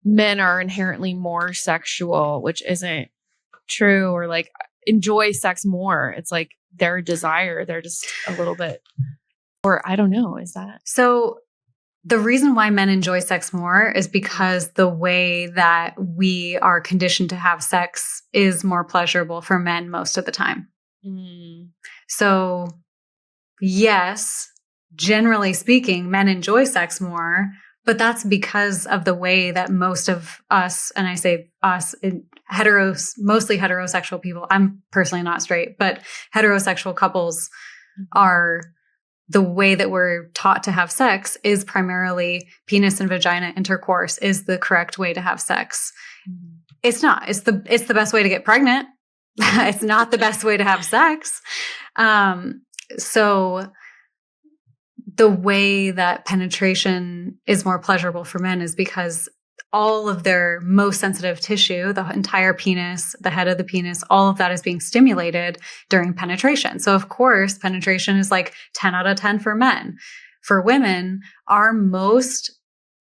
men are inherently more sexual, which isn't true, or like enjoy sex more. It's like their desire. They're just a little bit, or I don't know. Is that so? The reason why men enjoy sex more is because the way that we are conditioned to have sex is more pleasurable for men most of the time. So yes, generally speaking, men enjoy sex more, but that's because of the way that most of us, and I say us, mostly heterosexual people, I'm personally not straight, but heterosexual couples are, the way that we're taught to have sex is primarily penis and vagina intercourse is the correct way to have sex. It's not. It's the best way to get pregnant. It's not the best way to have sex. So the way that penetration is more pleasurable for men is because all of their most sensitive tissue, the entire penis, the head of the penis, all of that is being stimulated during penetration. So of course, penetration is like 10 out of 10 for men. For women, our most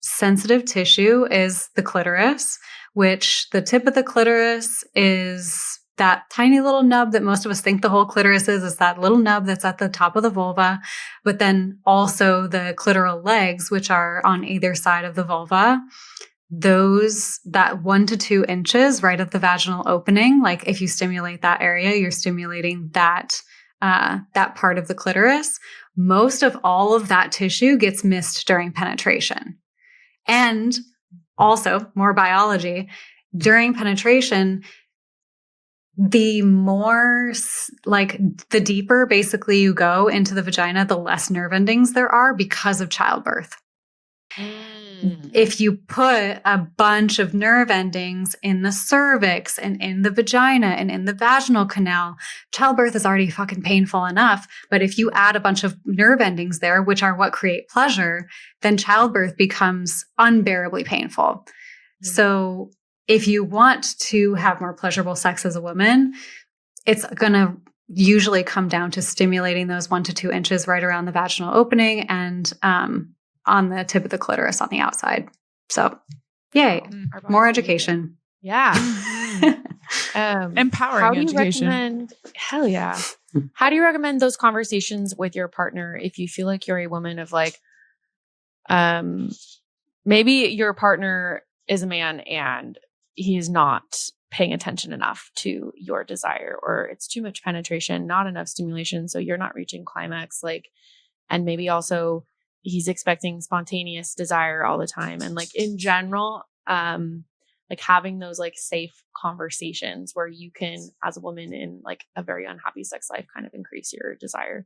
sensitive tissue is the clitoris, which the tip of the clitoris is that tiny little nub that most of us think the whole clitoris is that little nub that's at the top of the vulva, but then also the clitoral legs, which are on either side of the vulva. That 1 to 2 inches right at the vaginal opening, like if you stimulate that area, you're stimulating that part of the clitoris. Most of all of that tissue gets missed during penetration. And also, more biology, during penetration, the more, like, the deeper basically you go into the vagina, the less nerve endings there are because of childbirth. If you put a bunch of nerve endings in the cervix and in the vagina and in the vaginal canal, childbirth is already fucking painful enough. But if you add a bunch of nerve endings there, which are what create pleasure, then childbirth becomes unbearably painful. So if you want to have more pleasurable sex as a woman, it's going to usually come down to stimulating those 1 to 2 inches right around the vaginal opening and on the tip of the clitoris on the outside. So, yay, more education. Yeah. Empowering education. Hell yeah. How do you recommend those conversations with your partner if you feel like you're a woman of like, maybe your partner is a man and he's not paying attention enough to your desire, or it's too much penetration, not enough stimulation, so you're not reaching climax, like, and maybe also he's expecting spontaneous desire all the time, and like in general, like having those like safe conversations where you can, as a woman in like a very unhappy sex life, kind of increase your desire.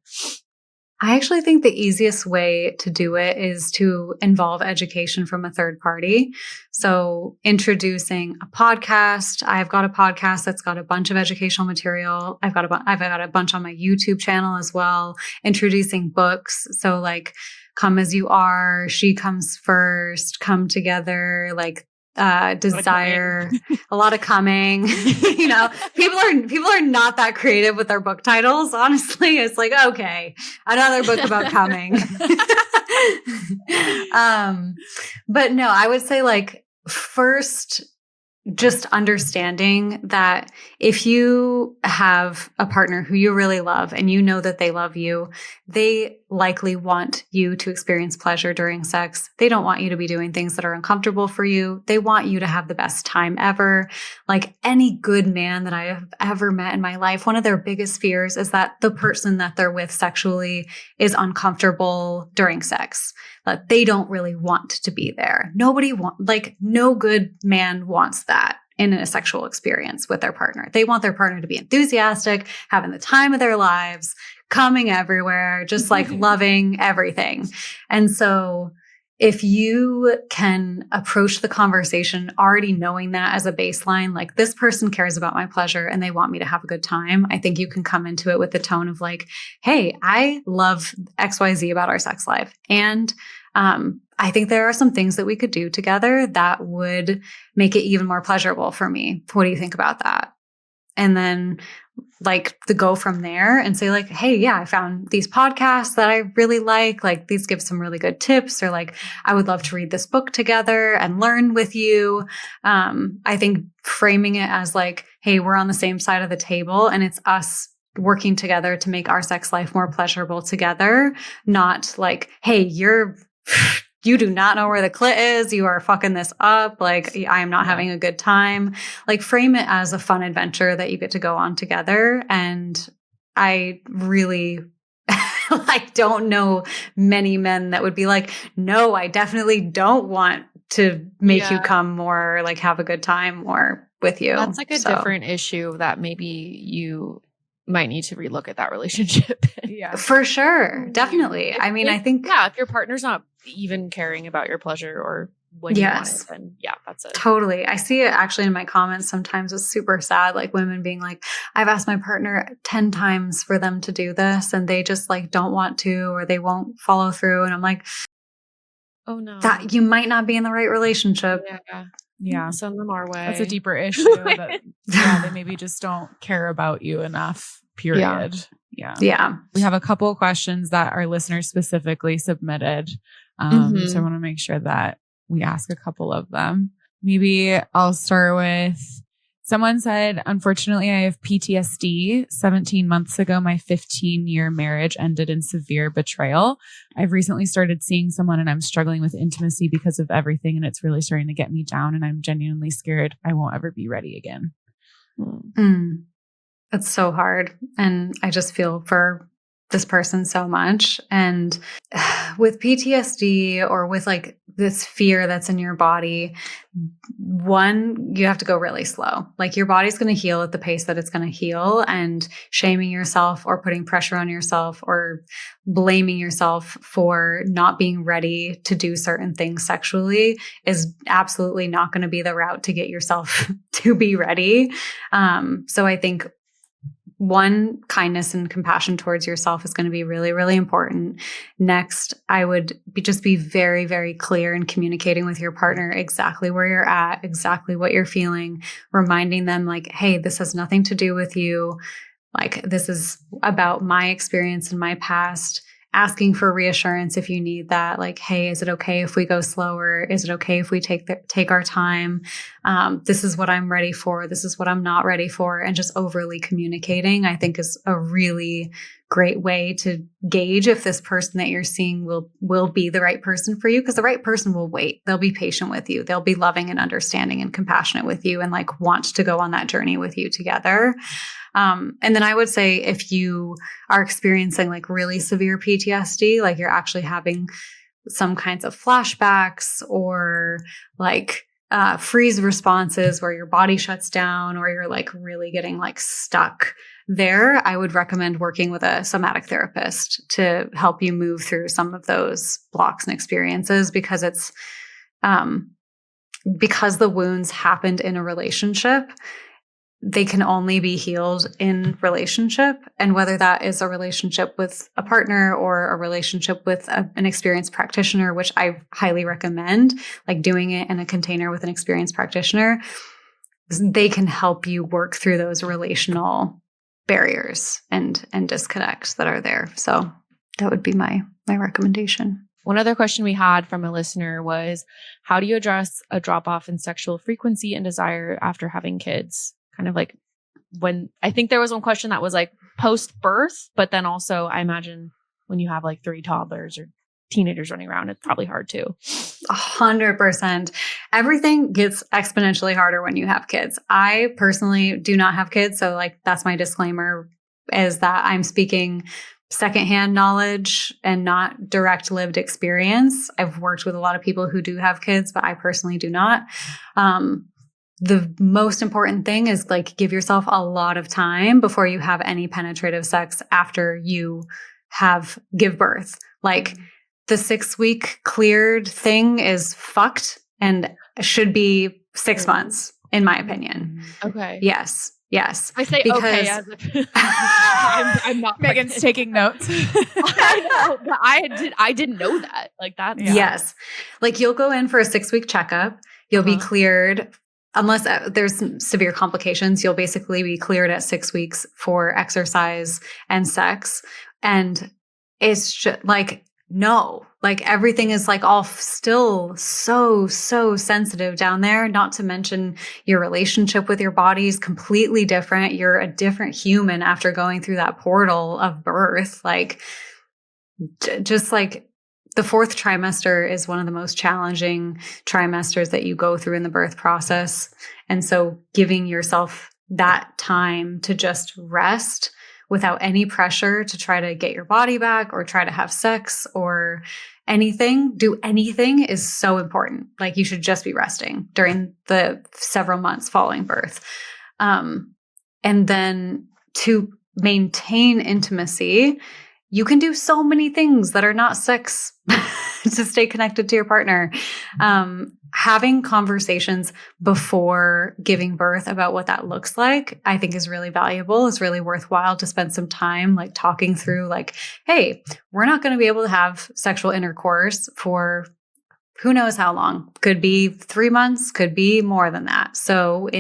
I actually think the easiest way to do it is to involve education from a third party. So introducing a podcast. I've got a podcast that's got a bunch of educational material. I've got a bunch on my YouTube channel as well. Introducing books. So like Come As You Are, She Comes First, Come Together, like Desire, a lot of coming. You know, people are not that creative with their book titles. Honestly, it's like, okay, another book about coming. But no, I would say like first, just understanding that if you have a partner who you really love and you know that they love you, they likely want you to experience pleasure during sex. They don't want you to be doing things that are uncomfortable for you. They want you to have the best time ever. Like any good man that I have ever met in my life, one of their biggest fears is that the person that they're with sexually is uncomfortable during sex. That they don't really want to be there. No good man wants that. in a sexual experience with their partner. They want their partner to be enthusiastic, having the time of their lives, coming everywhere, just like loving everything. And so if you can approach the conversation already knowing that as a baseline, like this person cares about my pleasure and they want me to have a good time, I think you can come into it with the tone of like, hey, I love XYZ about our sex life. And I think there are some things that we could do together that would make it even more pleasurable for me. What do you think about that? And then like to go from there and say like, hey, yeah, I found these podcasts that I really like these give some really good tips, or like, I would love to read this book together and learn with you. I think framing it as like, hey, we're on the same side of the table and it's us working together to make our sex life more pleasurable together, not like, hey, you do not know where the clit is. You are fucking this up. Like, I am not having a good time. Like, frame it as a fun adventure that you get to go on together. And I really like don't know many men that would be like, no, I definitely don't want to make you come more, like have a good time more with you. That's like a different issue that maybe you might need to relook at that relationship. Yeah, for sure. Definitely. I mean, I think, if your partner's not even caring about your pleasure or when you want it, then that's it. Totally. I see it actually in my comments sometimes. It's super sad. Like women being like, I've asked my partner 10 times for them to do this and they just like don't want to, or they won't follow through. And I'm like, oh no, that you might not be in the right relationship. Yeah. Send them our way. That's a deeper issue that they maybe just don't care about you enough, period. Yeah. We have a couple of questions that our listeners specifically submitted. So I want to make sure that we ask a couple of them. Maybe I'll start with, someone said, unfortunately, I have PTSD. 17 months ago, my 15-year marriage ended in severe betrayal. I've recently started seeing someone and I'm struggling with intimacy because of everything. And it's really starting to get me down. And I'm genuinely scared I won't ever be ready again. That's so hard. And I just feel for this person so much. And with PTSD or with like this fear that's in your body, one, you have to go really slow. Like your body's going to heal at the pace that it's going to heal, and shaming yourself or putting pressure on yourself or blaming yourself for not being ready to do certain things sexually is absolutely not going to be the route to get yourself to be ready. So I think one, kindness and compassion towards yourself is going to be really, really important. Next, I would just be very, very clear in communicating with your partner exactly where you're at, exactly what you're feeling, reminding them like, hey, this has nothing to do with you. Like, this is about my experience in my past. Asking for reassurance if you need that. Like, hey, is it okay if we go slower? Is it okay if we take our time? This is what I'm ready for. This is what I'm not ready for. And just overly communicating, I think, is a really great way to gauge if this person that you're seeing will be the right person for you, because the right person will wait. They'll be patient with you. They'll be loving and understanding and compassionate with you and like want to go on that journey with you together. And then I would say if you are experiencing like really severe PTSD, like you're actually having some kinds of flashbacks or like freeze responses where your body shuts down or you're like really getting like stuck there, I would recommend working with a somatic therapist to help you move through some of those blocks and experiences, because it's because the wounds happened in a relationship. They can only be healed in relationship. And whether that is a relationship with a partner or a relationship with an experienced practitioner, which I highly recommend, like doing it in a container with an experienced practitioner, they can help you work through those relational barriers and disconnects that are there. So that would be my recommendation. One other question we had from a listener was, how do you address a drop off in sexual frequency and desire after having kids? Kind of like when, I think there was one question that was like post birth, but then also I imagine when you have like 3 toddlers or teenagers running around, it's probably hard too. 100%. Everything gets exponentially harder when you have kids. I personally do not have kids. So like, that's my disclaimer, is that I'm speaking secondhand knowledge and not direct lived experience. I've worked with a lot of people who do have kids, but I personally do not. the most important thing is like give yourself a lot of time before you have any penetrative sex after you give birth. Like the 6-week cleared thing is fucked and should be 6 months, in my opinion. Okay. Yes. I say because okay as if I'm not. Megan's taking notes. I know, but I didn't know that. Like that. Yeah. Yes. Like you'll go in for a 6-week checkup. You'll be cleared. Unless there's some severe complications, you'll basically be cleared at 6 weeks for exercise and sex. And it's just like, no, like everything is like all still so sensitive down there. Not to mention your relationship with your body is completely different. You're a different human after going through that portal of birth. Like just like the 4th trimester is one of the most challenging trimesters that you go through in the birth process. And so giving yourself that time to just rest without any pressure to try to get your body back or try to have sex or do anything is so important. Like you should just be resting during the several months following birth. And then to maintain intimacy, you can do so many things that are not sex to stay connected to your partner. Having conversations before giving birth about what that looks like, I think is really valuable. It's really worthwhile to spend some time like talking through like, hey, we're not going to be able to have sexual intercourse for who knows how long. Could be 3 months, could be more than that. So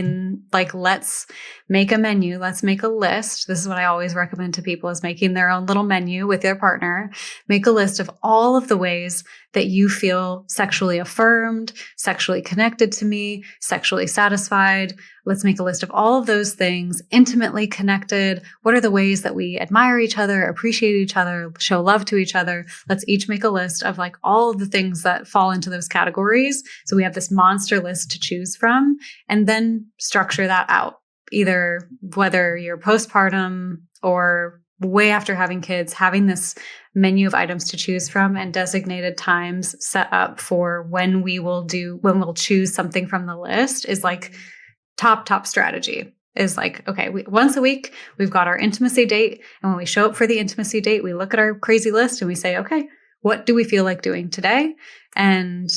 let's make a menu. Let's make a list. This is what I always recommend to people is making their own little menu with their partner. Make a list of all of the ways that you feel sexually affirmed, sexually connected to me, sexually satisfied. Let's make a list of all of those things, intimately connected. What are the ways that we admire each other, appreciate each other, show love to each other? Let's each make a list of like all of the things that fall into those categories. So we have this monster list to choose from and then structure that out. Either whether you're postpartum or way after having kids, having this menu of items to choose from and designated times set up for when we'll choose something from the list is like top strategy. Is like, okay, once a week, we've got our intimacy date. And when we show up for the intimacy date, we look at our crazy list and we say, okay, what do we feel like doing today? And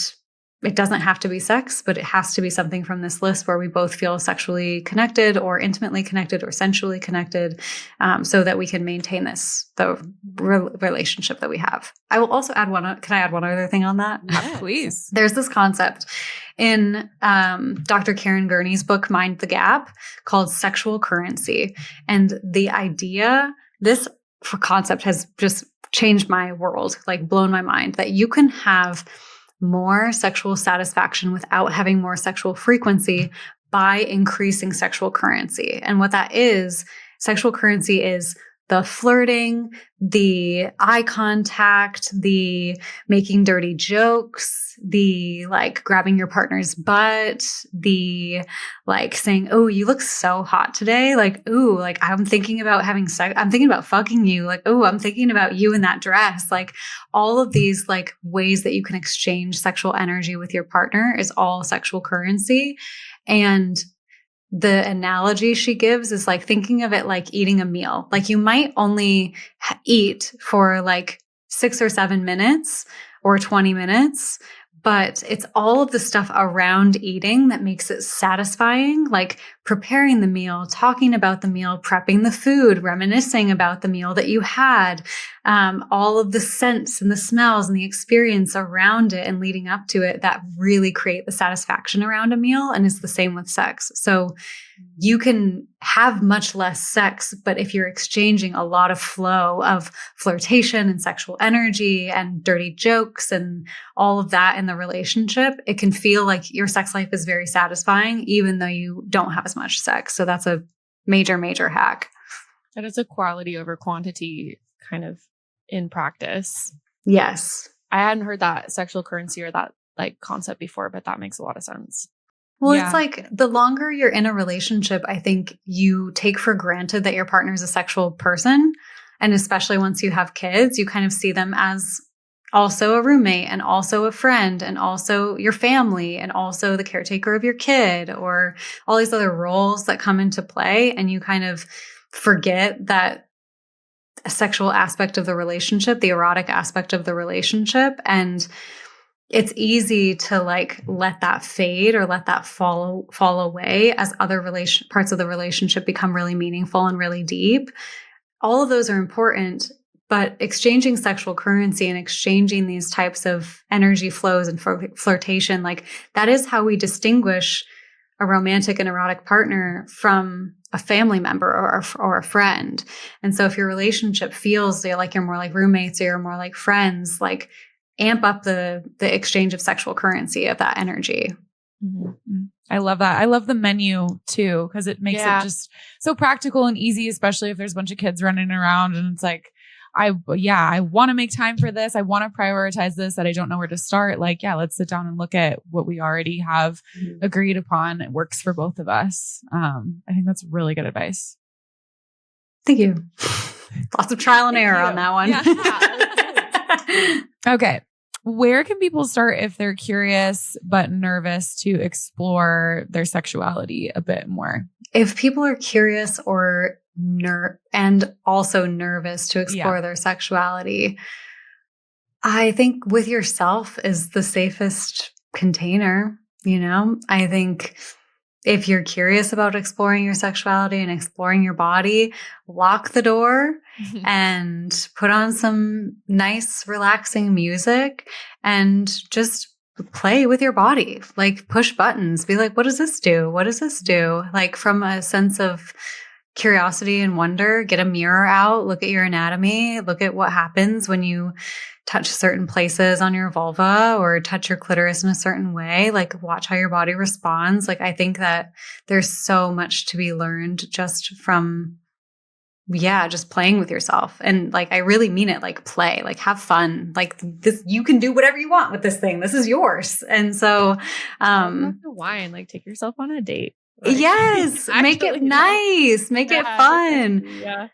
it doesn't have to be sex, but it has to be something from this list where we both feel sexually connected or intimately connected or sensually connected, so that we can maintain the relationship that we have. I will also add can I add one other thing on that? Yeah, please. There's this concept in Dr. Karen Gurney's book, Mind the Gap, called sexual currency. And the idea, this concept has just changed my world, like blown my mind, that you can have more sexual satisfaction without having more sexual frequency by increasing sexual currency. And what that is, sexual currency is the flirting, the eye contact, the making dirty jokes, the like grabbing your partner's butt, the like saying, "Oh, you look so hot today." Like, "Ooh, like I'm thinking about having sex. I'm thinking about fucking you." Like, "Oh, I'm thinking about you in that dress." Like all of these like ways that you can exchange sexual energy with your partner is all sexual currency. And the analogy she gives is like thinking of it like eating a meal. Like you might only eat for like 6 or 7 minutes or 20 minutes, but it's all of the stuff around eating that makes it satisfying, like preparing the meal, talking about the meal, prepping the food, reminiscing about the meal that you had, all of the scents and the smells and the experience around it and leading up to it that really create the satisfaction around a meal. And it's the same with sex. So you can have much less sex, but if you're exchanging a lot of flow of flirtation and sexual energy and dirty jokes and all of that in the relationship, it can feel like your sex life is very satisfying, even though you don't have as much sex. So that's a major, major hack. That is a quality over quantity kind of in practice. Yes. I hadn't heard that sexual currency or that like concept before, but that makes a lot of sense. Well, yeah. It's like the longer you're in a relationship, I think you take for granted that your partner is a sexual person. And especially once you have kids, you kind of see them as also a roommate and also a friend and also your family and also the caretaker of your kid, or all these other roles that come into play. And you kind of forget that a sexual aspect of the relationship, the erotic aspect of the relationship. And it's easy to like let that fade or let that fall away as other parts of the relationship become really meaningful and really deep. All of those are important, but exchanging sexual currency and exchanging these types of energy flows and flirtation, like that is how we distinguish a romantic and erotic partner from a family member or a friend. And so if your relationship feels like you're more like roommates or you're more like friends, like amp up the exchange of sexual currency of that energy. Mm-hmm. I love that. I love the menu too, because it makes it just so practical and easy, especially if there's a bunch of kids running around and it's like, I want to make time for this. I want to prioritize this, that I don't know where to start. Like, let's sit down and look at what we already have agreed upon. It works for both of us. I think that's really good advice. Thank you. Lots of trial and error on that one. Yeah. Okay. Where can people start if they're curious but nervous to explore their sexuality a bit more? If people are curious or and also nervous to explore their sexuality, I think with yourself is the safest container. I think if you're curious about exploring your sexuality and exploring your body, lock the door and put on some nice, relaxing music and just play with your body. Like push buttons, be like, what does this do? What does this do? Like from a sense of curiosity and wonder, get a mirror out, look at your anatomy, look at what happens when you touch certain places on your vulva or touch your clitoris in a certain way, like watch how your body responds. Like, I think that there's so much to be learned just from, just playing with yourself. And like, I really mean it, like play, like have fun, like this, you can do whatever you want with this thing. This is yours. And so, wine, like take yourself on a date. Like, yes, make it nice, make it fun. Yeah.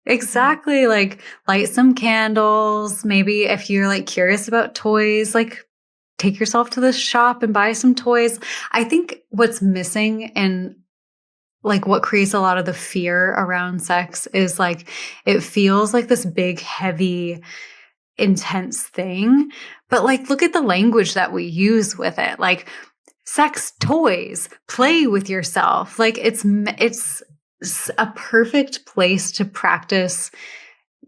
Exactly. Like light some candles. Maybe if you're like curious about toys, like take yourself to the shop and buy some toys. I think what's missing and like what creates a lot of the fear around sex is like, it feels like this big, heavy, intense thing. But like, look at the language that we use with it. Like sex toys, play with yourself. Like it's a perfect place to practice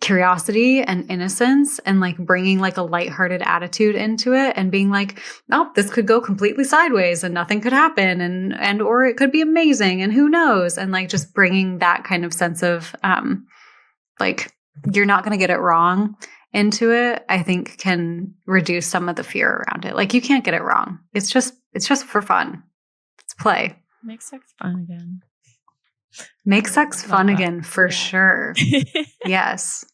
curiosity and innocence and like bringing like a lighthearted attitude into it and being like, oh, this could go completely sideways and nothing could happen and or it could be amazing and who knows, and like just bringing that kind of sense of like you're not going to get it wrong into it, I think can reduce some of the fear around it. Like you can't get it wrong. It's just for fun. It's play. Make sex fun again. Make sex fun again for sure. Yes.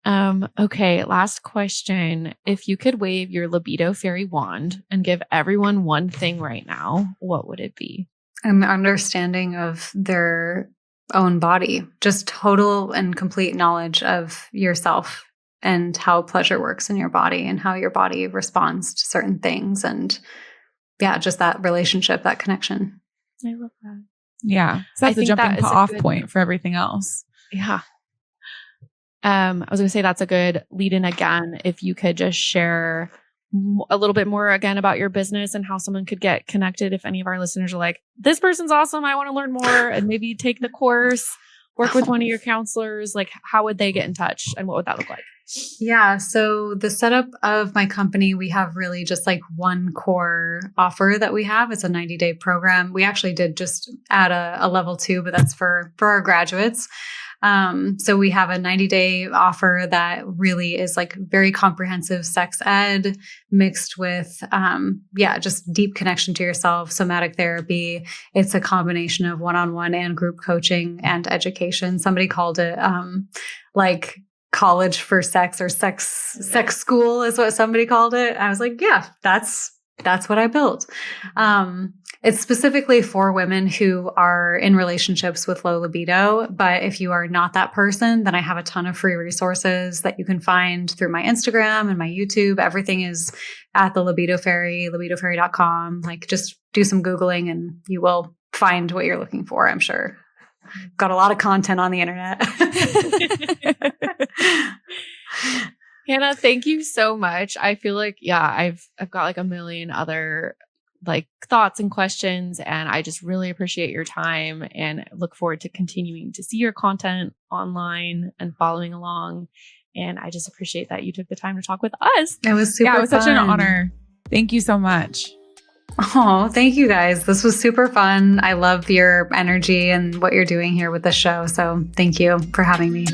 Okay, last question. If you could wave your libido fairy wand and give everyone one thing right now, what would it be? An understanding of their own body, just total and complete knowledge of yourself and how pleasure works in your body and how your body responds to certain things. And just that relationship, that connection. I love that. Yeah. So that's the jumping off point for everything else. Yeah. I was going to say that's a good lead in again. If you could just share a little bit more again about your business and how someone could get connected. If any of our listeners are like, this person's awesome, I want to learn more, and maybe take the course, work with one of your counselors, like how would they get in touch and what would that look like? Yeah. So the setup of my company, we have really just like one core offer that we have. It's a 90-day program. We actually did just add a level 2, but that's for our graduates. So we have a 90-day offer that really is like very comprehensive sex ed mixed with, just deep connection to yourself, somatic therapy. It's a combination of one-on-one and group coaching and education. Somebody called it, like college for sex or sex school is what somebody called it. I was like, yeah, that's what I built. It's specifically for women who are in relationships with low libido. But if you are not that person, then I have a ton of free resources that you can find through my Instagram and my YouTube. Everything is at the Libido Fairy, libidofairy.com. Like, just do some Googling and you will find what you're looking for, I'm sure. Got a lot of content on the internet. Hannah, thank you so much. I feel like, I've got like a million other like thoughts and questions, and I just really appreciate your time and look forward to continuing to see your content online and following along. And I just appreciate that you took the time to talk with us. It was super fun. It was such an honor. Thank you so much. Oh, thank you guys. This was super fun. I love your energy and what you're doing here with the show. So thank you for having me.